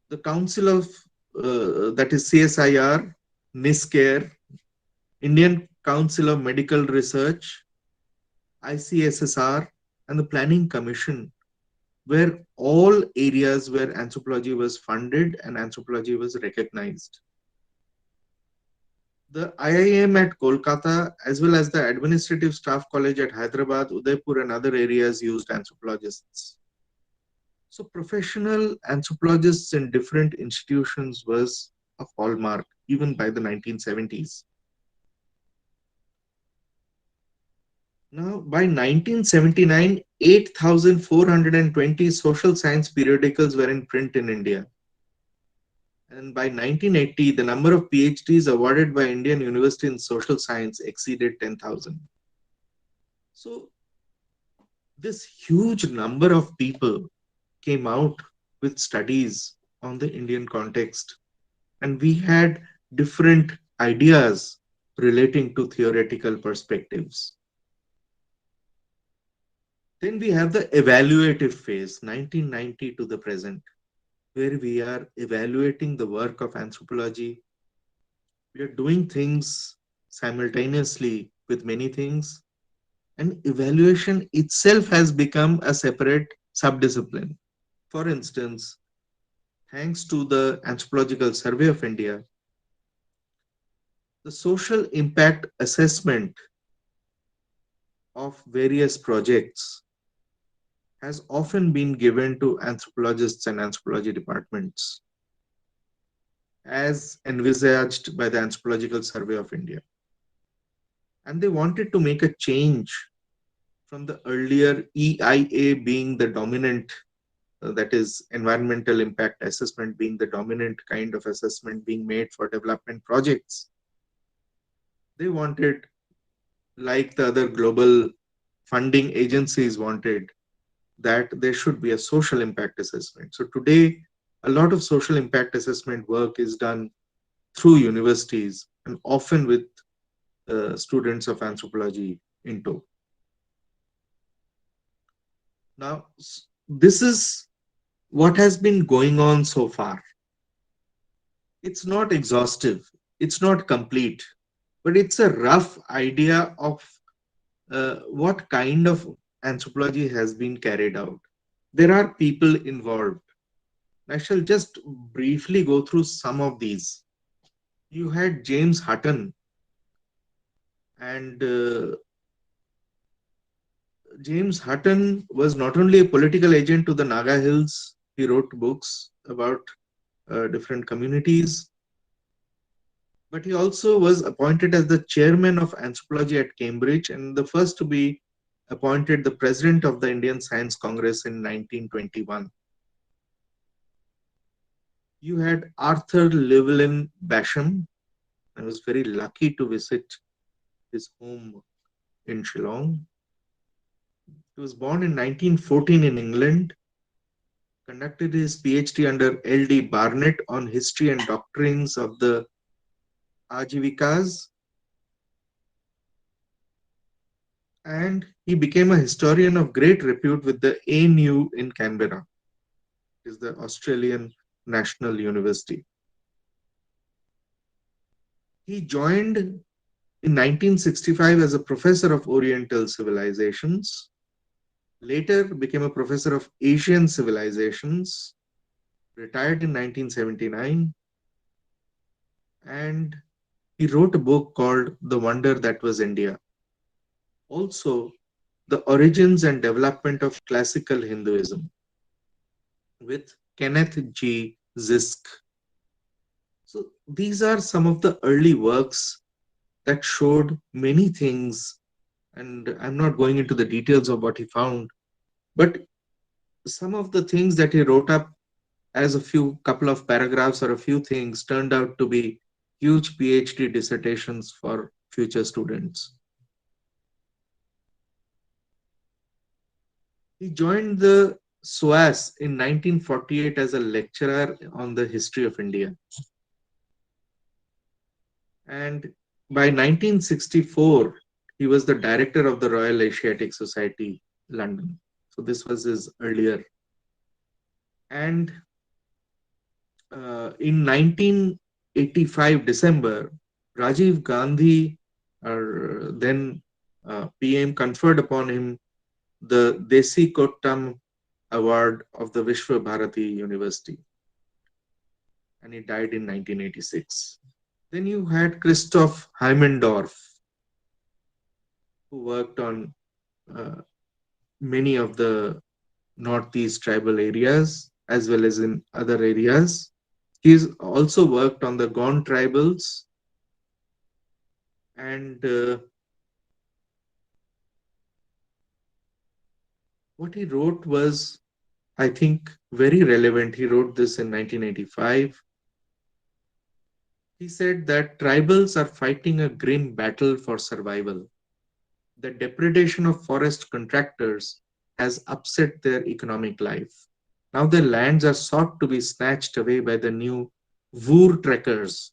The Council of, that is CSIR, NISCARE, Indian Council of Medical Research, ICSSR, and the Planning Commission were all areas where anthropology was funded and anthropology was recognized. The IIM at Kolkata, as well as the Administrative Staff College at Hyderabad, Udaipur, and other areas used anthropologists. So professional anthropologists in different institutions was a hallmark even by the 1970s. Now, by 1979, 8,420 social science periodicals were in print in India. And by 1980, the number of PhDs awarded by Indian University in social science exceeded 10,000. So this huge number of people came out with studies on the Indian context. And we had different ideas relating to theoretical perspectives. Then we have the evaluative phase, 1990 to the present, where we are evaluating the work of anthropology. We are doing things simultaneously with many things, and evaluation itself has become a separate subdiscipline. For instance, thanks to the Anthropological Survey of India, the social impact assessment of various projects has often been given to anthropologists and anthropology departments, as envisaged by the Anthropological Survey of India. And they wanted to make a change from the earlier EIA being the dominant, that is, environmental impact assessment being the dominant kind of assessment being made for development projects. They wanted, like the other global funding agencies wanted, that there should be a social impact assessment. So today, A lot of social impact assessment work is done through universities and often with students of anthropology in tow. Now, this is what has been going on so far. It's not exhaustive, it's not complete, but it's a rough idea of what kind of anthropology has been carried out. There are people involved. I shall just briefly go through some of these. You had James Hutton, and James Hutton was not only a political agent to the Naga Hills, he wrote books about different communities, but he also was appointed as the chairman of anthropology at Cambridge and the first to be appointed the president of the Indian Science Congress in 1921. You had Arthur Llewellyn Basham. I was very lucky to visit his home in Shillong. He was born in 1914 in England, conducted his PhD under L.D. Barnett on history and doctrines of the Ajivikas, and he became a historian of great repute with the ANU in Canberra, is the Australian National University. He joined in 1965 as a professor of Oriental civilizations, later became a professor of Asian civilizations, retired in 1979, and he wrote a book called The Wonder That Was India. Also, The Origins and Development of Classical Hinduism with Kenneth G. Zisk. So these are some of the early works that showed many things, and I'm not going into the details of what he found, but some of the things that he wrote up as a couple of paragraphs or a few things turned out to be huge PhD dissertations for future students. He joined the SOAS in 1948 as a lecturer on the history of India. And by 1964, he was the director of the Royal Asiatic Society, London. So this was his earlier. And in 1985 December, Rajiv Gandhi, then PM, conferred upon him the Desi Kottam Award of the Vishwa Bharati University, and he died in 1986. Then you had Christoph Heimendorf, who worked on many of the Northeast tribal areas as well as in other areas. He's also worked on the Gond tribals, and what he wrote was, I think, very relevant. He wrote this in 1985. He said that tribals are fighting a grim battle for survival. The depredation of forest contractors has upset their economic life. Now their lands are sought to be snatched away by the new Woor trekkers.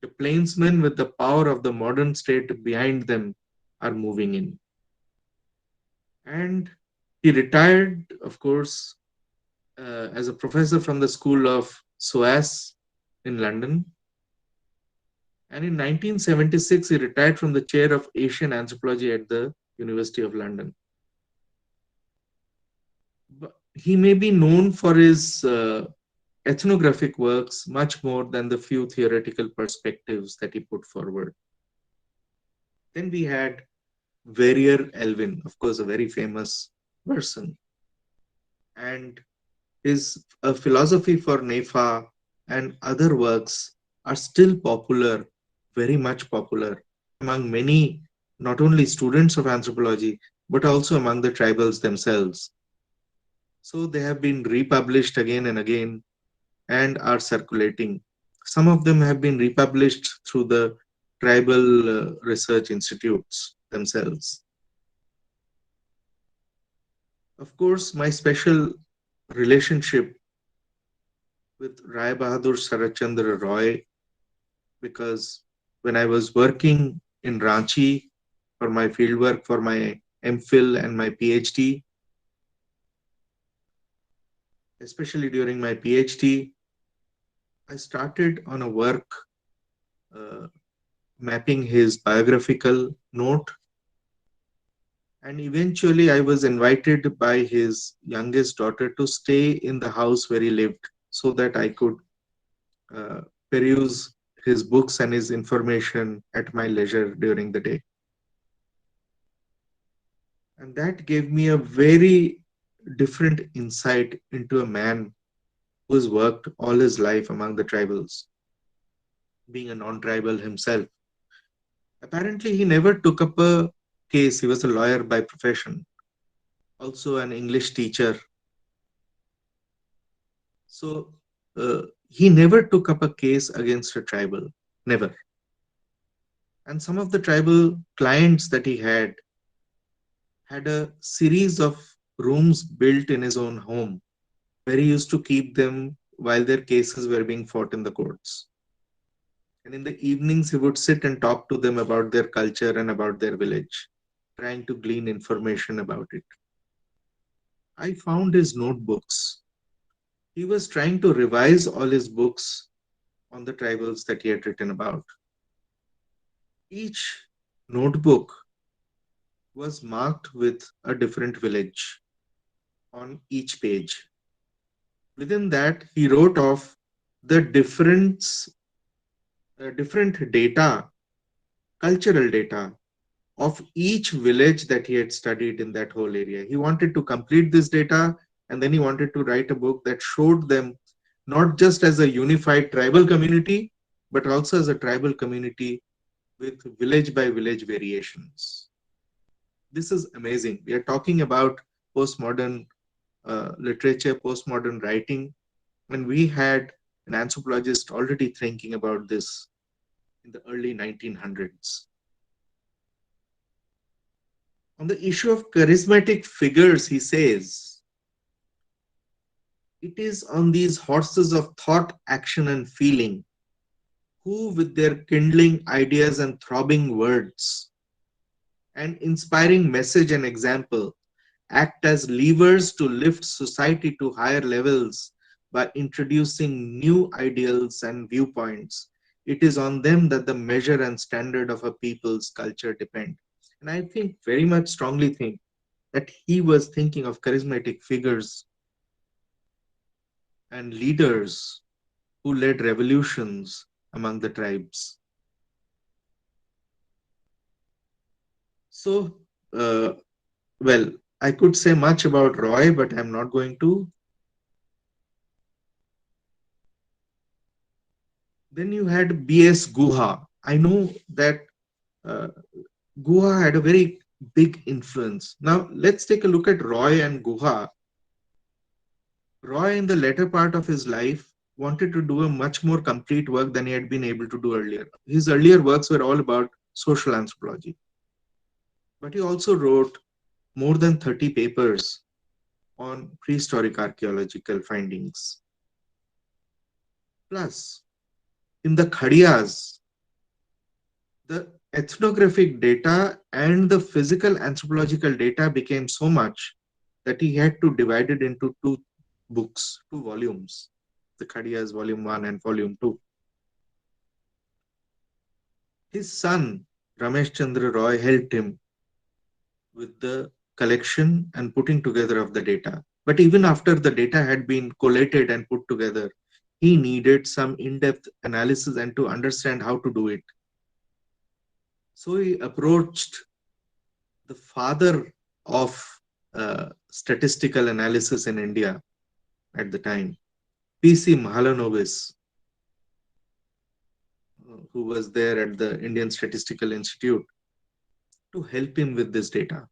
The plainsmen with the power of the modern state behind them are moving in. And he retired, of course, as a professor from the School of SOAS in London. And in 1976, he retired from the chair of Asian anthropology at the University of London. But he may be known for his ethnographic works much more than the few theoretical perspectives that he put forward. Then we had Verrier Elwin, of course, a very famous person. And his philosophy for Nefa and other works are still popular, very much popular among many, not only students of anthropology, but also among the tribals themselves. So they have been republished again and again and are circulating. Some of them have been republished through the tribal research institutes themselves. Of course, my special relationship with Rai Bahadur Sarachandra Roy, because when I was working in Ranchi for my fieldwork for my MPhil and my PhD, especially during my PhD, I started on a work uh, mapping his biographical note. And eventually, I was invited by his youngest daughter to stay in the house where he lived so that I could uh, peruse his books and his information at my leisure during the day. And that gave me a very different insight into a man who's worked all his life among the tribals, being a non tribal himself. Apparently, he never took up a case. He was a lawyer by profession, also an English teacher. So he never took up a case against a tribal, never. And some of the tribal clients that he had a series of rooms built in his own home where he used to keep them while their cases were being fought in the courts. And in the evenings, he would sit and talk to them about their culture and about their village, trying to glean information about it. I found his notebooks. He was trying to revise all his books on the tribals that he had written about. Each notebook was marked with a different village on each page. Within that, he wrote off the different data, cultural data of each village that he had studied in that whole area. He wanted to complete this data, and then he wanted to write a book that showed them not just as a unified tribal community, but also as a tribal community with village by village variations. This is amazing. We are talking about postmodern literature, postmodern writing, and we had an anthropologist already thinking about this in the early 1900s. On the issue of charismatic figures, he says, it is on these horses of thought, action, and feeling, who, with their kindling ideas and throbbing words, and inspiring message and example, act as levers to lift society to higher levels by introducing new ideals and viewpoints. It is on them that the measure and standard of a people's culture depend. And I think, very much strongly think, that he was thinking of charismatic figures and leaders who led revolutions among the tribes. So, well, I could say much about Roy, but I'm not going to. Then you had B.S. Guha. I know that uh, Guha had a very big influence. Now, let's take a look at Roy and Guha. Roy, in the latter part of his life, wanted to do a much more complete work than he had been able to do earlier. His earlier works were all about social anthropology. But he also wrote more than 30 papers on prehistoric archaeological findings. Plus, in the Khadiyas, the ethnographic data and the physical anthropological data became so much that he had to divide it into two books, two volumes, the Khadiyas volume 1 and volume 2. His son, Ramesh Chandra Roy, helped him with the collection and putting together of the data. But even after the data had been collated and put together, he needed some in-depth analysis and to understand how to do it. So he approached the father of statistical analysis in India at the time, P.C. Mahalanobis, who was there at the Indian Statistical Institute, to help him with this data.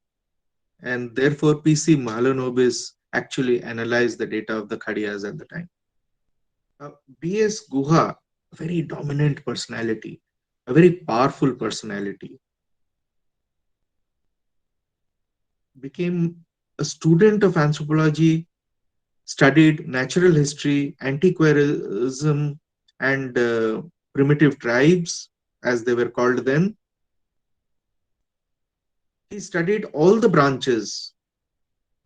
And therefore, P.C. Mahalanobis actually analyzed the data of the Khadiyas at the time. B.S. Guha, a very dominant personality, a very powerful personality, became a student of anthropology studied natural history, antiquarianism, and primitive tribes, as they were called then. He studied all the branches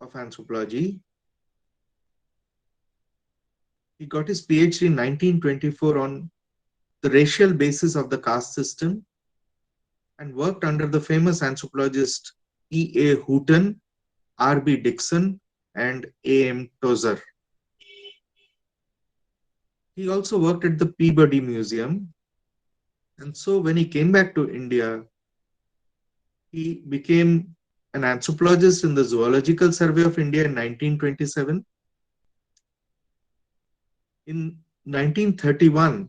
of anthropology. He got his PhD in 1924 on the racial basis of the caste system and worked under the famous anthropologist E.A. Houghton, R.B. Dixon, and A.M. Tozer. He also worked at the Peabody Museum. And so when he came back to India, he became an anthropologist in the Zoological Survey of India in 1927. In 1931,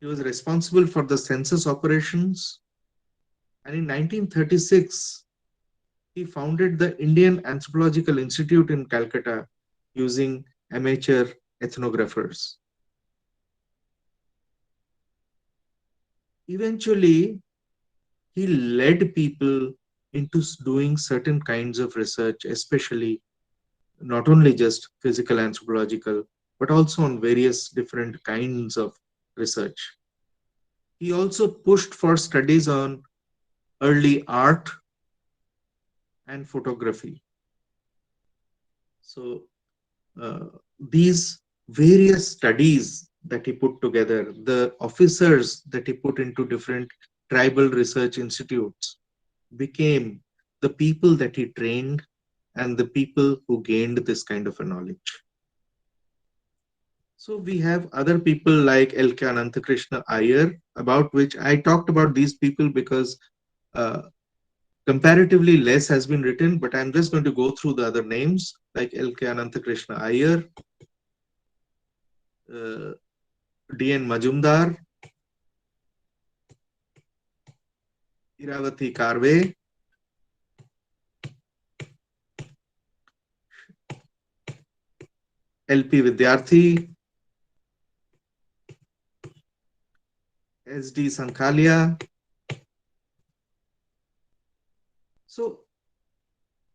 he was responsible for the census operations. And in 1936, he founded the Indian Anthropological Institute in Calcutta using amateur ethnographers. Eventually, he led people into doing certain kinds of research, especially not only just physical anthropological, but also on various different kinds of research. He also pushed for studies on early art and photography. So these various studies that he put together, the officers that he put into different tribal research institutes, became the people that he trained and the people who gained this kind of a knowledge. So we have other people like L.K. Ananthakrishna Iyer, about which I talked about these people because comparatively less has been written, but I'm just going to go through the other names like L.K. Ananthakrishna Iyer, D.N. Majumdar, Iravati Karve, L.P. Vidyarthi, S.D. Sankalia. So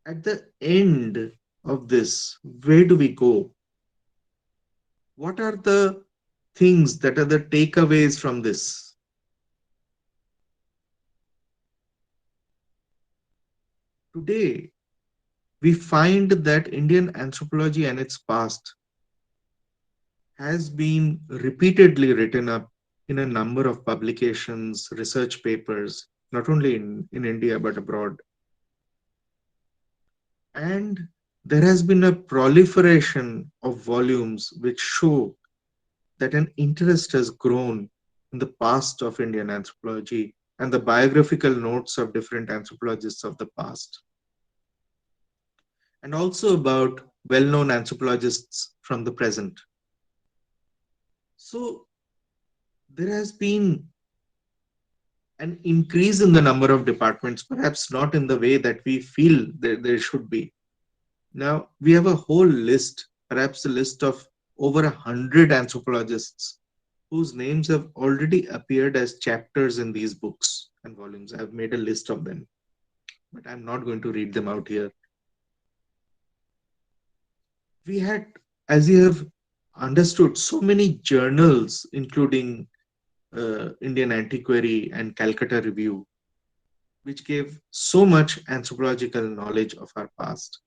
at the end of this, where do we go? What are the things that are the takeaways from this? Today, we find that Indian anthropology and its past has been repeatedly written up in a number of publications, research papers, not only in India but abroad. And there has been a proliferation of volumes which show that an interest has grown in the past of Indian anthropology and the biographical notes of different anthropologists of the past, and also about well-known anthropologists from the present. So there has been an increase in the number of departments, perhaps not in the way that we feel there should be. Now, we have a whole list, perhaps a list of over 100 anthropologists whose names have already appeared as chapters in these books and volumes. I've made a list of them, but I'm not going to read them out here. We had, as you have understood, so many journals, including Indian Antiquary and Calcutta Review, which gave so much anthropological knowledge of our past.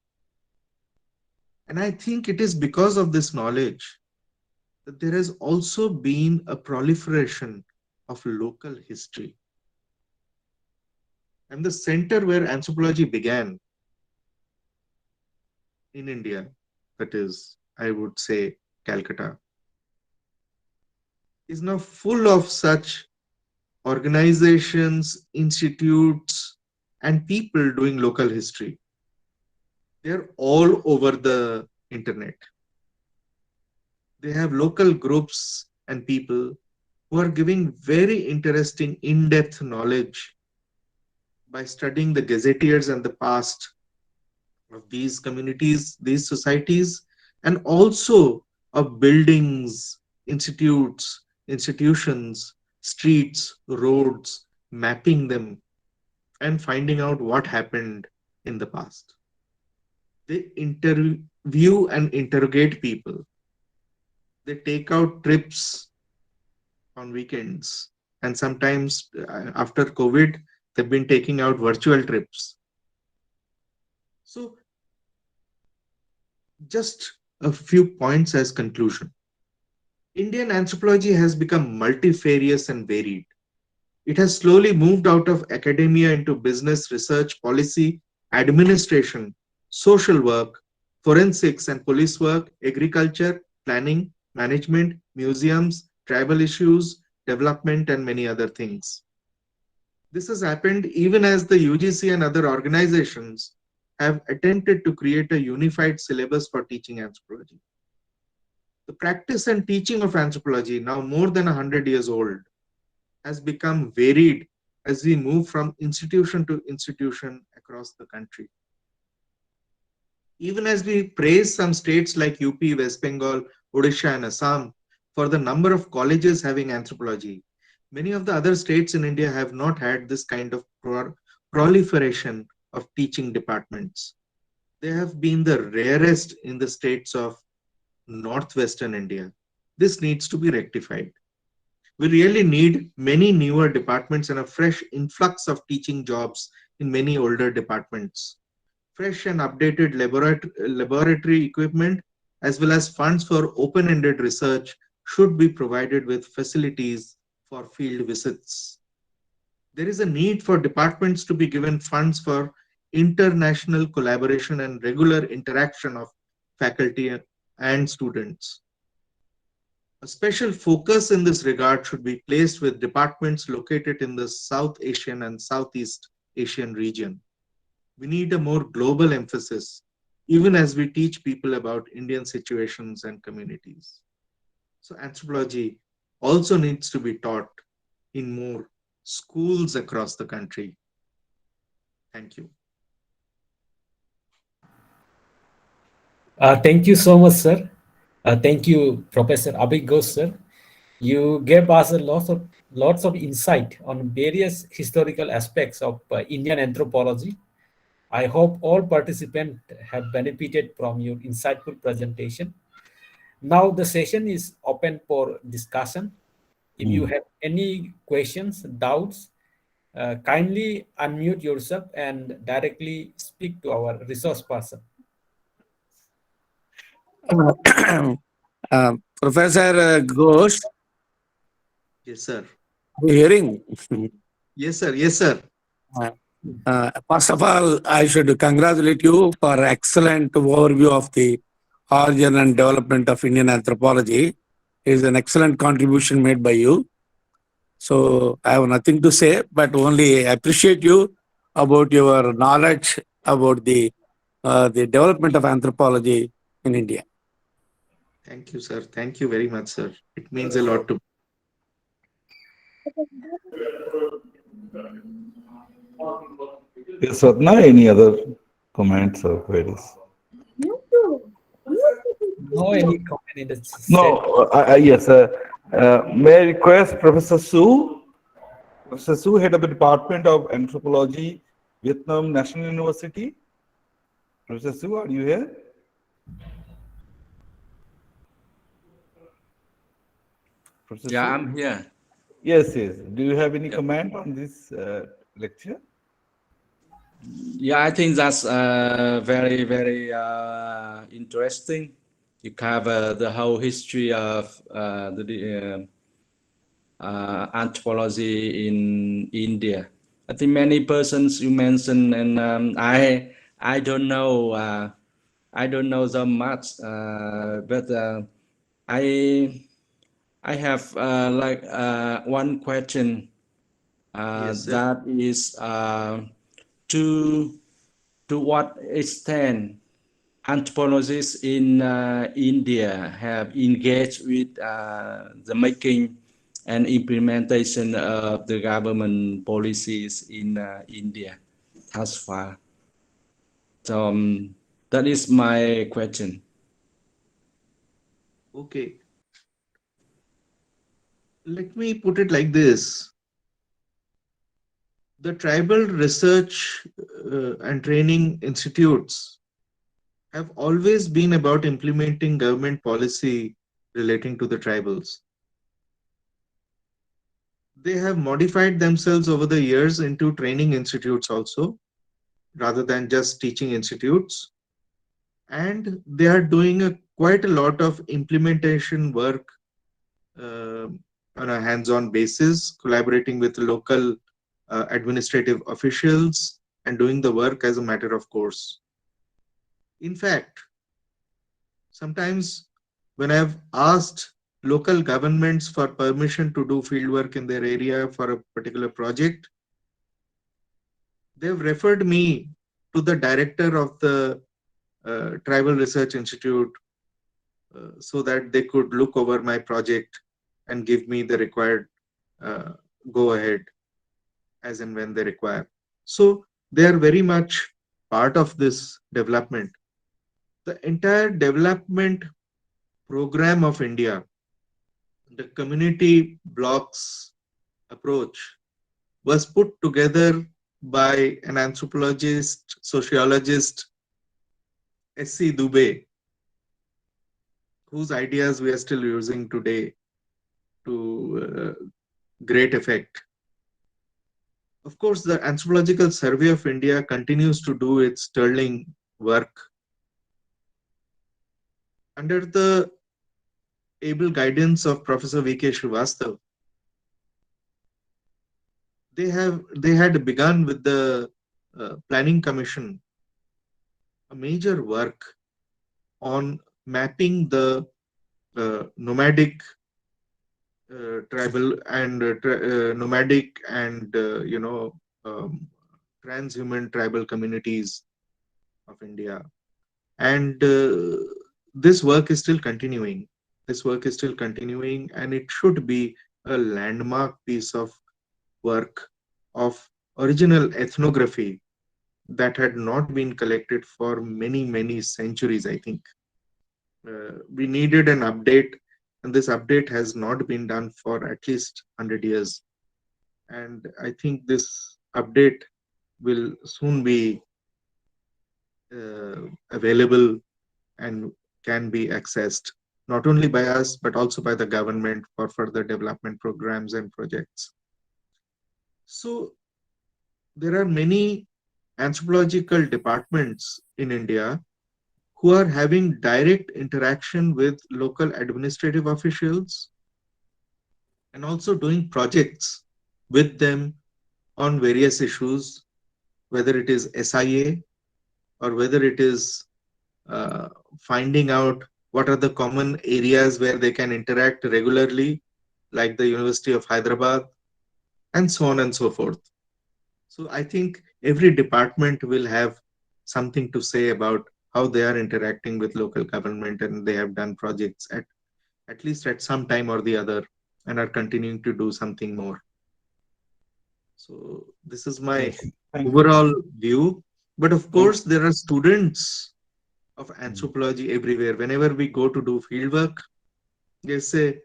And I think it is because of this knowledge that there has also been a proliferation of local history. And the center where anthropology began in India, that is, I would say, Calcutta, is now full of such organizations, institutes, and people doing local history. They're all over the internet. They have local groups and people who are giving very interesting, in-depth knowledge by studying the gazetteers and the past of these communities, these societies, and also of buildings, institutes, institutions, streets, roads, mapping them and finding out what happened in the past. They interview and interrogate people. They take out trips on weekends. And sometimes after COVID, they've been taking out virtual trips. So just a few points as conclusion. Indian anthropology has become multifarious and varied. It has slowly moved out of academia into business, research, policy, administration, social work, forensics and police work, agriculture, planning, management, museums, tribal issues, development, and many other things. This has happened even as the UGC and other organizations have attempted to create a unified syllabus for teaching anthropology. The practice and teaching of anthropology, now more than 100 years old, has become varied as we move from institution to institution across the country. Even as we praise some states like UP, West Bengal, Odisha, and Assam for the number of colleges having anthropology, many of the other states in India have not had this kind of proliferation of teaching departments. They have been the rarest in the states of northwestern India. This needs to be rectified. We really need many newer departments and a fresh influx of teaching jobs in many older departments. Fresh and updated laboratory equipment as well as funds for open-ended research should be provided with facilities for field visits. There is a need for departments to be given funds for international collaboration and regular interaction of faculty and students. A special focus in this regard should be placed with departments located in the South Asian and Southeast Asian region. We need a more global emphasis, even as we teach people about Indian situations and communities. So anthropology also needs to be taught in more schools across the country. Thank you. Thank you so much, sir. Thank you, Professor Abhay Ghosh, sir. You gave us a lots of insight on various historical aspects of Indian anthropology. I hope all participants have benefited from your insightful presentation. Now the session is open for discussion. If you have any questions, doubts, kindly unmute yourself and directly speak to our resource person. Professor Ghosh, Yes, sir. are you hearing? Yes, sir. Yes, sir. First of all, I should congratulate you for excellent overview of the origin and development of Indian anthropology. It is an excellent contribution made by you. So I have nothing to say, but only appreciate you about your knowledge about the development of anthropology in India. Thank you, sir. Thank you very much, sir. It means a lot to me. Yes, Ratna, any other comments or queries? No any comment in the No, yes. May I request Professor Su? Professor Su, head of the Department of Anthropology, Vietnam National University. Professor Su, are you here? Professor Yeah, Su? I'm here. Yes, yes. Do you have any comment on this lecture? Yeah, I think that's very, very interesting. You cover the whole history of the anthropology in India. I think many persons you mentioned, and I don't know so much, but I have one question. Yes, sir. That is to what extent anthropologists in India have engaged with the making and implementation of the government policies in India thus far. So that is my question. Okay. Let me put it like this. The tribal research and training institutes have always been about implementing government policy relating to the tribals. They have modified themselves over the years into training institutes also, rather than just teaching institutes. And they are doing quite a lot of implementation work uh, on a hands-on basis, collaborating with local administrative officials and doing the work as a matter of course. In fact, sometimes when I've asked local governments for permission to do field work in their area for a particular project, they've referred me to the director of the Tribal Research Institute so that they could look over my project and give me the required go ahead as and when they require. So they are very much part of this development. The entire development program of India, the community blocks approach, was put together by an anthropologist, sociologist, S.C. Dubey, whose ideas we are still using today to great effect. Of course, the Anthropological Survey of India continues to do its sterling work under the able guidance of Professor V.K. Srivastav. They had begun with the Planning Commission a major work on mapping the nomadic tribal and nomadic and transhuman tribal communities of India. And this work is still continuing. This work is still continuing, and it should be a landmark piece of work of original ethnography that had not been collected for many, many centuries, I think. We needed an update, and this update has not been done for at least 100 years. And I think this update will soon be available and can be accessed not only by us but also by the government for further development programs and projects. So there are many anthropological departments in India who are having direct interaction with local administrative officials and also doing projects with them on various issues, whether it is SIA or whether it is finding out what are the common areas where they can interact regularly, like the University of Hyderabad, and so on and so forth. So I think every department will have something to say about how they are interacting with local government, and they have done projects at least at some time or the other and are continuing to do something more. So this is my overall view. But of course, there are students of anthropology everywhere. Whenever we go to do fieldwork, they say,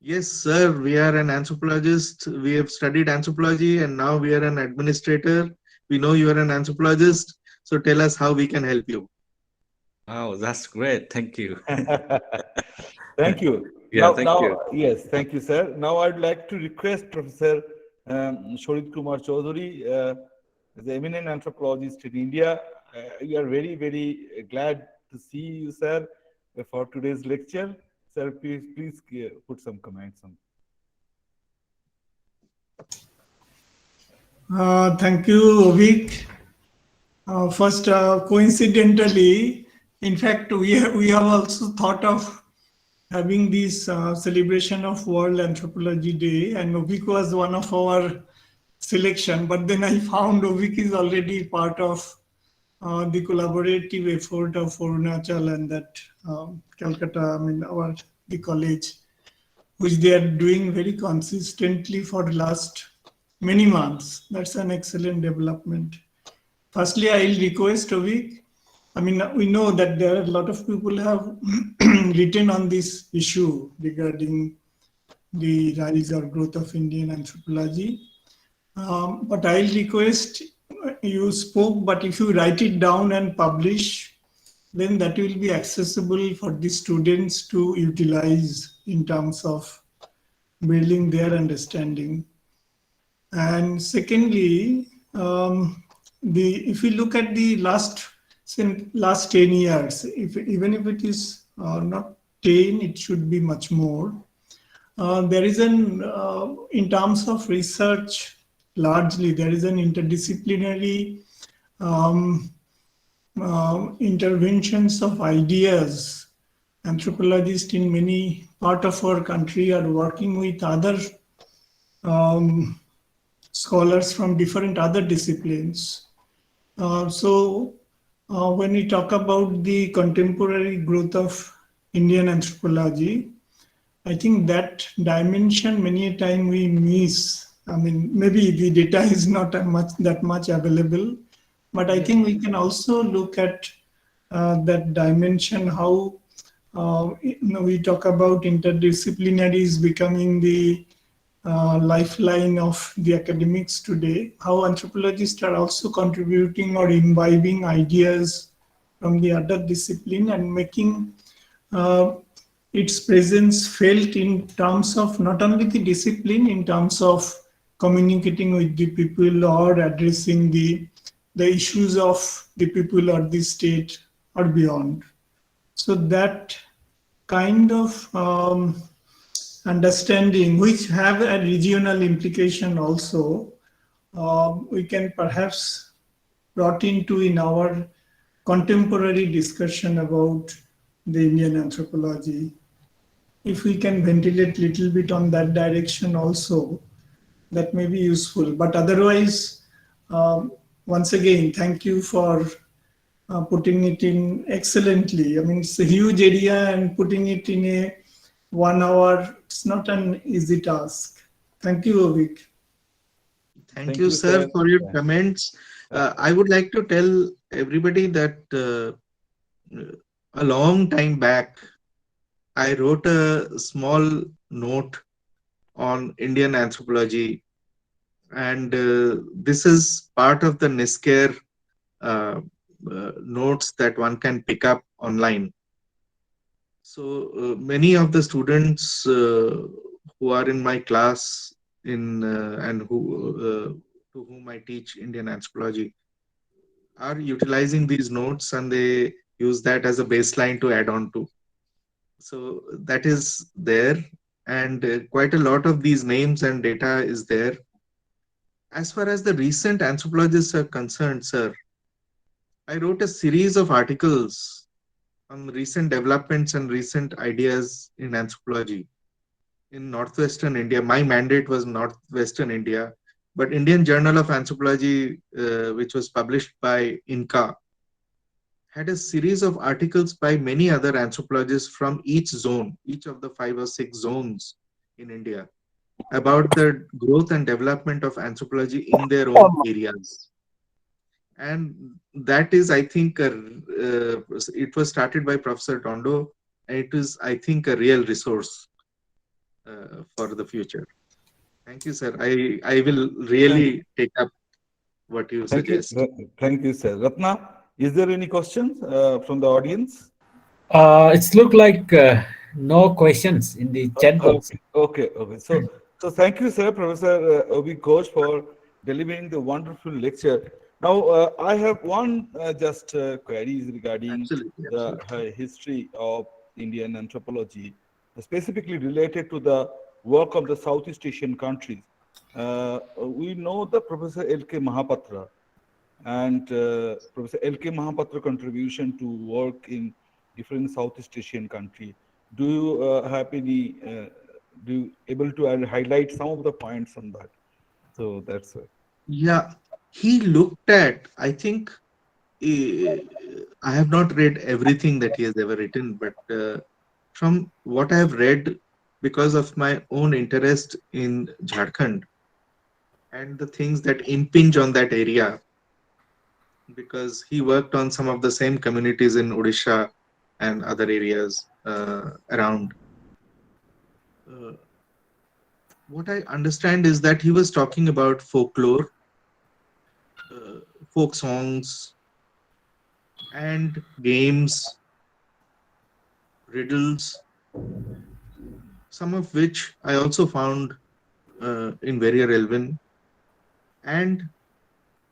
yes, sir, we are an anthropologist. We have studied anthropology and now we are an administrator. We know you are an anthropologist. So tell us how we can help you. Oh, that's great. Thank you. Thank you. Yeah, thank you. Yes, thank you, sir. Now I'd like to request Professor Shorit Kumar Chaudhary, the eminent anthropologist in India. We are very, very glad to see you, sir, for today's lecture. Sir, please put some comments on. Thank you, Ovik. First, coincidentally, in fact, we have also thought of having this celebration of World Anthropology Day, and Ovik was one of our selection. But then I found Ovik is already part of the collaborative effort of Arunachal and that Kolkata, the college, which they are doing very consistently for the last many months. That's an excellent development. Firstly, I'll request Ovik. We know that there are a lot of people have written on this issue regarding the rise or growth of Indian anthropology. But I'll request, you spoke, but if you write it down and publish then that will be accessible for the students to utilize in terms of building their understanding. And secondly, if we look at the last 10 years, even if it is not 10, it should be much more. There is in terms of research, largely there is an interdisciplinary um, interventions of ideas. Anthropologists in many part of our country are working with other um, scholars from different other disciplines. When we talk about the contemporary growth of Indian anthropology, I think that dimension many a time we miss. I mean, maybe the data is not that much available, but I think we can also look at that dimension, how we talk about interdisciplinaries becoming the lifeline of the academics today, how anthropologists are also contributing or imbibing ideas from the other discipline and making uh, its presence felt in terms of not only the discipline, in terms of communicating with the people or addressing the issues of the people or the state or beyond. So that kind of understanding, which have a regional implication also, we can perhaps brought into in our contemporary discussion about the Indian anthropology. If we can ventilate little bit on that direction also, that may be useful. But otherwise, once again, thank you for putting it in excellently. I mean, it's a huge area and putting it in a 1 hour, it's not an easy task. Thank you, Ovik. Thank you, sir, for your comments. I would like to tell everybody that a long time back, I wrote a small note on Indian anthropology, and this is part of the NISCARE notes that one can pick up online. So many of the students who are in my class and to whom I teach Indian anthropology are utilizing these notes, and they use that as a baseline to add on to. So that is there, and quite a lot of these names and data is there. As far as the recent anthropologists are concerned, sir, I wrote a series of articles on recent developments and recent ideas in anthropology in northwestern India. My mandate was northwestern India, but Indian Journal of Anthropology, which was published by INCA, had a series of articles by many other anthropologists from each zone, each of the 5 or 6 zones in India, about the growth and development of anthropology in their own areas. And that is, I think, it was started by Professor Tondo, and it is, I think, a real resource for the future. Thank you, sir. I will really take up what you suggest. Thank you, sir. Ratna, is there any questions from the audience? It's look like no questions in the chat box. Okay. So thank you, sir, Professor Obi Ghosh, for delivering the wonderful lecture. Now, I have one queries regarding Absolutely. the history of Indian anthropology, specifically related to the work of the Southeast Asian countries. We know the Professor L.K. Mahapatra and Professor L.K. Mahapatra contribution to work in different Southeast Asian country. Do you have any, do you able to highlight some of the points on that? So that's it. Yeah, he looked at, I think, I have not read everything that he has ever written, but from what I have read, because of my own interest in Jharkhand and the things that impinge on that area, because he worked on some of the same communities in Odisha and other areas around. What I understand is that he was talking about folklore, folk songs, and games, riddles, some of which I also found in very relevant. And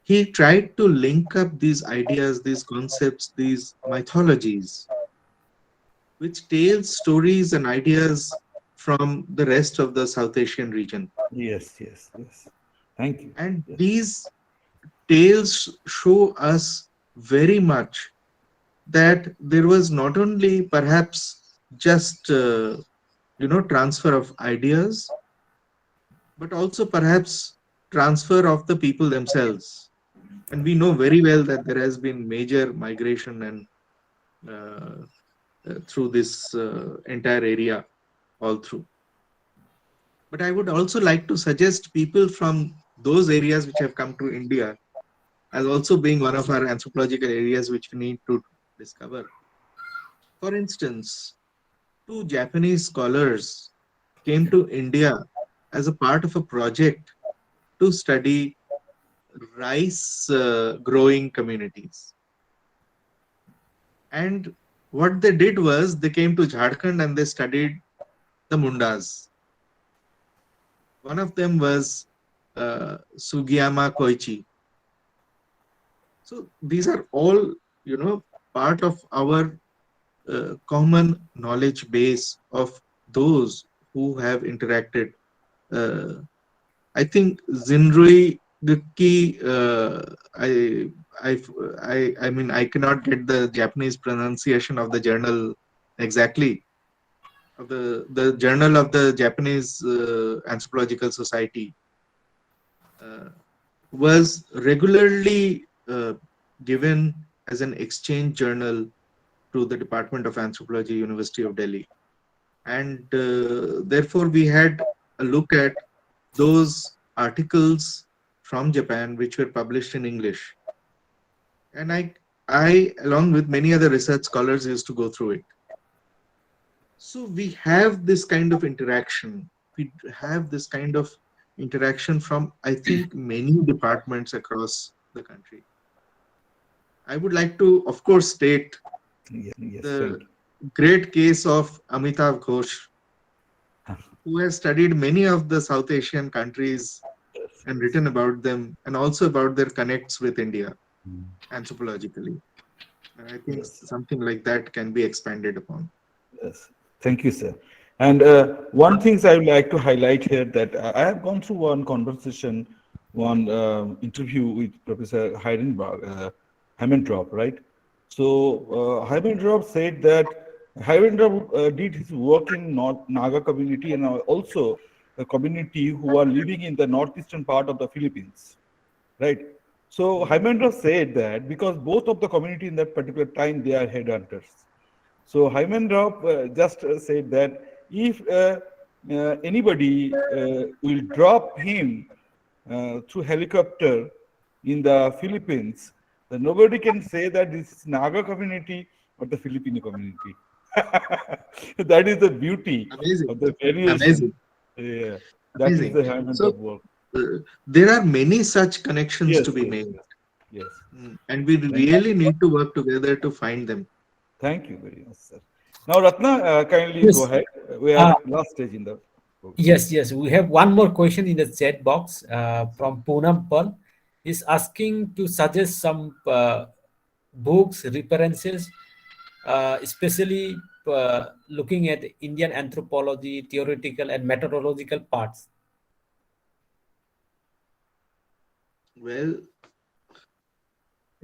he tried to link up these ideas, these concepts, these mythologies, which tells stories and ideas from the rest of the South Asian region. Yes, yes, yes. Thank you. And Yes. these tales show us very much that there was not only perhaps just transfer of ideas, but also perhaps transfer of the people themselves. And we know very well that there has been major migration and through this entire area all through. But I would also like to suggest people from those areas which have come to India as also being one of our anthropological areas which we need to discover. For instance, two Japanese scholars came to India as a part of a project to study rice growing communities. And what they did was they came to Jharkhand and they studied the Mundas. One of them was Sugiyama Koichi. So these are all, part of our common knowledge base of those who have interacted. Uh, I think Zinrui Gukki, I, I mean, I cannot get the Japanese pronunciation of the journal exactly, of the journal of the Japanese Anthropological Society, was regularly given as an exchange journal to the Department of Anthropology, University of Delhi. And therefore, we had a look at those articles from Japan which were published in English. And I, along with many other research scholars, used to go through it. So we have this kind of interaction. We have this kind of interaction from, I think, many departments across the country. I would like to, of course, state Yes, yes, the thank you. great case of Amitav Ghosh, who has studied many of the South Asian countries Yes, and yes. written about them and also about their connects with India Mm. anthropologically. And I think Yes. something like that can be expanded upon. Yes, thank you, sir. And one things I would like to highlight here that I have gone through one conversation, one interview with Professor Hammendrop, right? So Hammendrop said that Hammendrop did his work in North Naga community and also a community who are living in the northeastern part of the Philippines, right? So Hammendrop said that because both of the community in that particular time they are headhunters. So Hyman Rauf just said that if anybody will drop him through helicopter in the Philippines, then nobody can say that this is Naga community or the Filipino community. That is the beauty Amazing. of the variation. Amazing. Yeah, that is Amazing. the Hyman So Rauf work. there are many such connections Yes, to be yes, made. yes, yes. And we Thank you. really need to work together to find them. Thank you very much, sir. Now, Ratna, kindly go Yes. ahead. We are Uh, last stage in the program. yes. We have one more question in the chat box from Poonam Pal. He's asking to suggest some books, references, especially looking at Indian anthropology, theoretical and methodological parts. Well,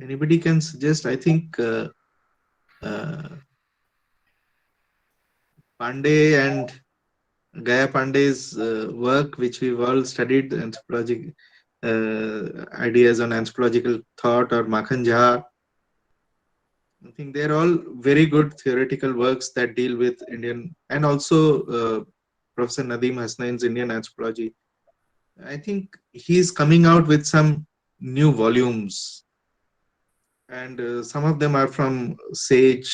anybody can suggest. I think uh, Pandey and Gaya Pandey's work, which we've all studied, anthropological ideas on anthropological thought, or Makhan Jha. I think they're all very good theoretical works that deal with Indian, and also Professor Nadeem Hasnain's Indian anthropology. I think he's coming out with some new volumes, and some of them are from Sage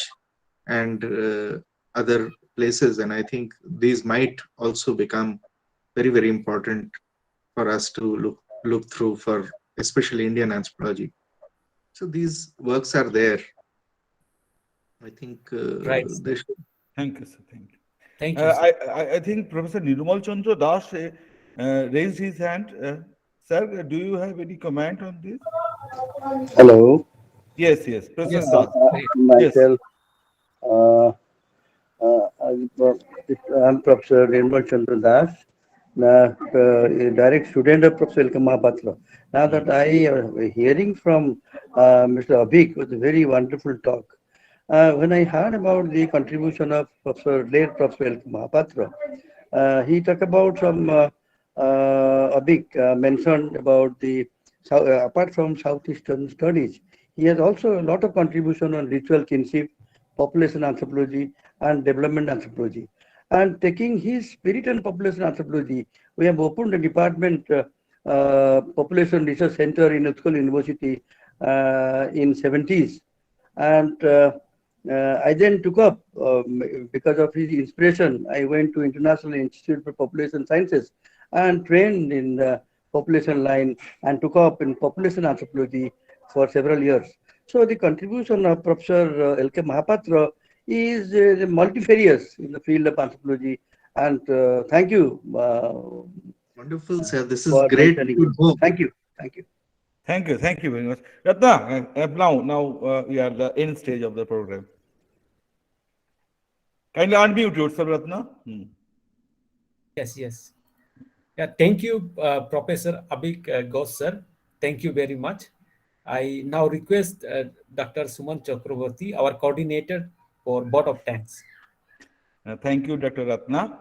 and other places. And I think these might also become very, very important for us to look through for especially Indian anthropology. So these works are there. I think Right. they should. Thank you, sir. Thank you. Thank you, sir. I think Professor Nirmal Chandra Das raised his hand. Sir, do you have any comment on this? Hello, Yes, yes, Professor Yes, Das. great. Yes. myself. Uh, I'm Professor Nirmal Chandra Das, a direct student of Professor Ilka Mahapatra. Now that I hearing from Mr. Abhik was a very wonderful talk. When I heard about the contribution of late Professor Ilka Mahapatra, he talked about some Abhik mentioned about the apart from Southeastern studies, he has also a lot of contribution on ritual kinship, population anthropology, and development anthropology. And taking his spirit and population anthropology, we have opened a department, Population Research Center in Utkal University in 70s. And I then took up, because of his inspiration, I went to International Institute for Population Sciences and trained in the population line and took up in population anthropology for several years. So the contribution of Professor L.K. Mahapatra is multifarious in the field of anthropology. And thank you Wonderful, sir. This is for great. mentioning Good him. hope. Thank you. Thank you. Thank you very much. Ratna, now we are the end stage of the program. Kindly unmute yourself, Ratna. Yes, yes. Yeah, thank you, Professor Abhik Ghosh, sir. Thank you very much. I now request Dr. Suman Chakraborty, our coordinator, for vote of thanks. Thank you, Dr. Ratna.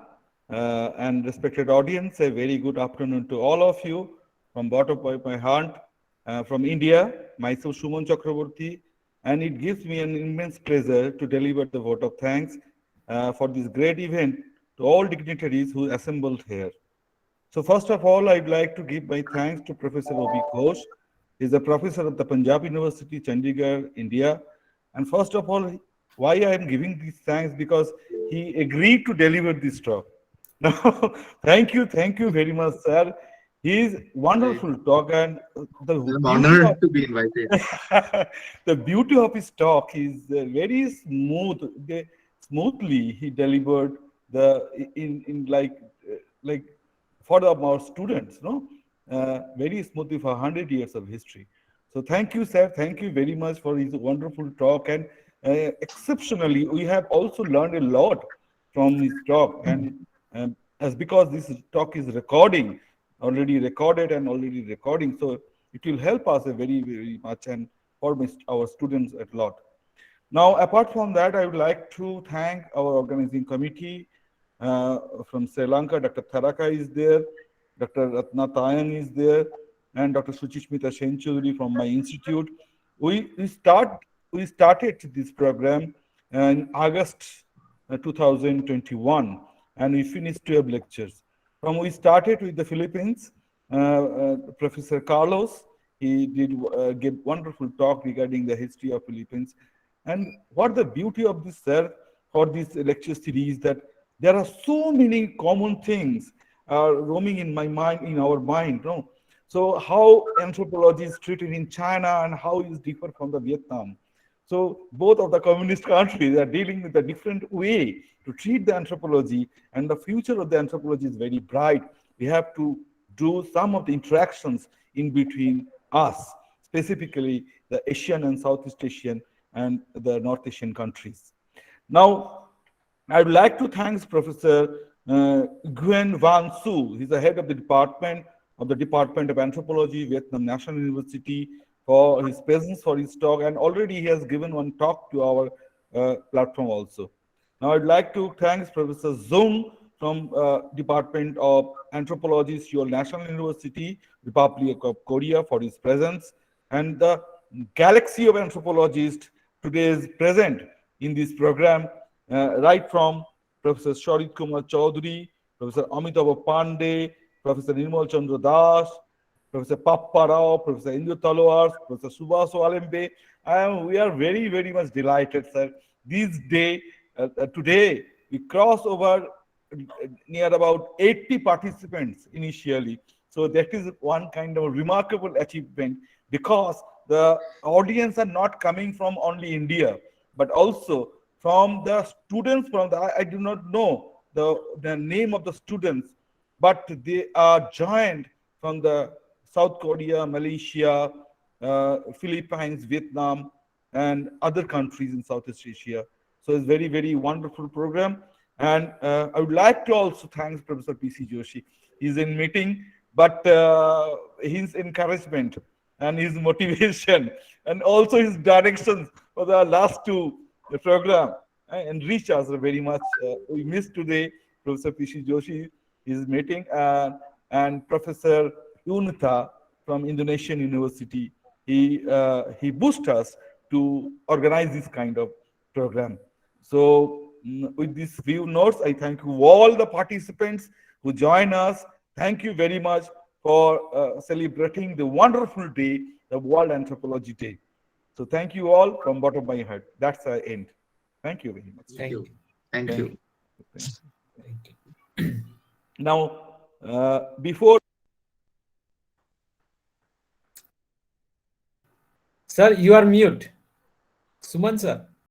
And respected audience, a very good afternoon to all of you from bottom of my heart, from India, myself Suman Chakraborty, and it gives me an immense pleasure to deliver the vote of thanks for this great event to all dignitaries who assembled here. So first of all, I'd like to give my thanks to Professor Obi Ghosh. He's a professor at the Punjab University, Chandigarh, India. And first of all, why I am giving these thanks? Because he agreed to deliver this talk. Now, thank you very much, sir. He's wonderful talk, and the I'm beauty of honored to be invited. the beauty of his talk is very smooth. Smoothly he delivered the in like for our students, no, very smoothly for 100 years of history. So thank you, sir. Thank you very much for his wonderful talk, and exceptionally, we have also learned a lot from his talk, and as because this talk is already recorded and already recording, so it will help us a very much and for our students a lot. Now, apart from that, I would like to thank our organizing committee from Sri Lanka. Dr. Tharaka is there, Dr. Ratna Tayan is there, and Dr. Suchishmita Senchuri from my institute. We started this program in August 2021, and we finished 12 lectures. We started with the Philippines. Professor Carlos, he did give wonderful talk regarding the history of Philippines. And what the beauty of this, sir, for this lecture series, that there are so many common things roaming in my mind, in our mind, no? So how anthropology is treated in China and how it is different from the Vietnam. So both of the communist countries are dealing with a different way to treat the anthropology, and the future of the anthropology is very bright. We have to do some of the interactions in between us, specifically the Asian and Southeast Asian and the North Asian countries. Now, I would like to thank Professor Nguyen Van Su. He's the head of the Department of Anthropology, Vietnam National University, for his presence, for his talk, and already he has given one talk to our platform also. Now, I'd like to thank Professor Zung from Department of Anthropology, Seoul National University, Republic of Korea, for his presence, and the galaxy of anthropologists today is present in this program, right from Professor Sharit Kumar Chaudhary, Professor Amitabh Pandey, Professor Nirmal Chandra Das, Professor Pappa Rao, Professor Indu Talwar, Professor Subhaso Alembe. We are very much delighted, sir. Today, we cross over near about 80 participants initially. So that is one kind of remarkable achievement, because the audience are not coming from only India. but also from the students from the, I do not know the name of the students, but they are joined from the South Korea, Malaysia, Philippines, Vietnam, and other countries in Southeast Asia. So it's very, very wonderful program. And I would like to also thank Professor P.C. Joshi. He's in meeting, but his encouragement and his motivation and also his directions for the last two program enrich us very much. We missed today Professor P.C. Joshi, his meeting, and Professor Yunita from Indonesian University. He boosted us to organize this kind of program. So with these few notes, I thank you all the participants who join us. Thank you very much for celebrating the wonderful day, the World Anthropology Day. So thank you all from bottom of my heart. That's the end. Thank you very much. Thank you. Thank you. Thank you. Now, before Sir, you are mute. Suman sir.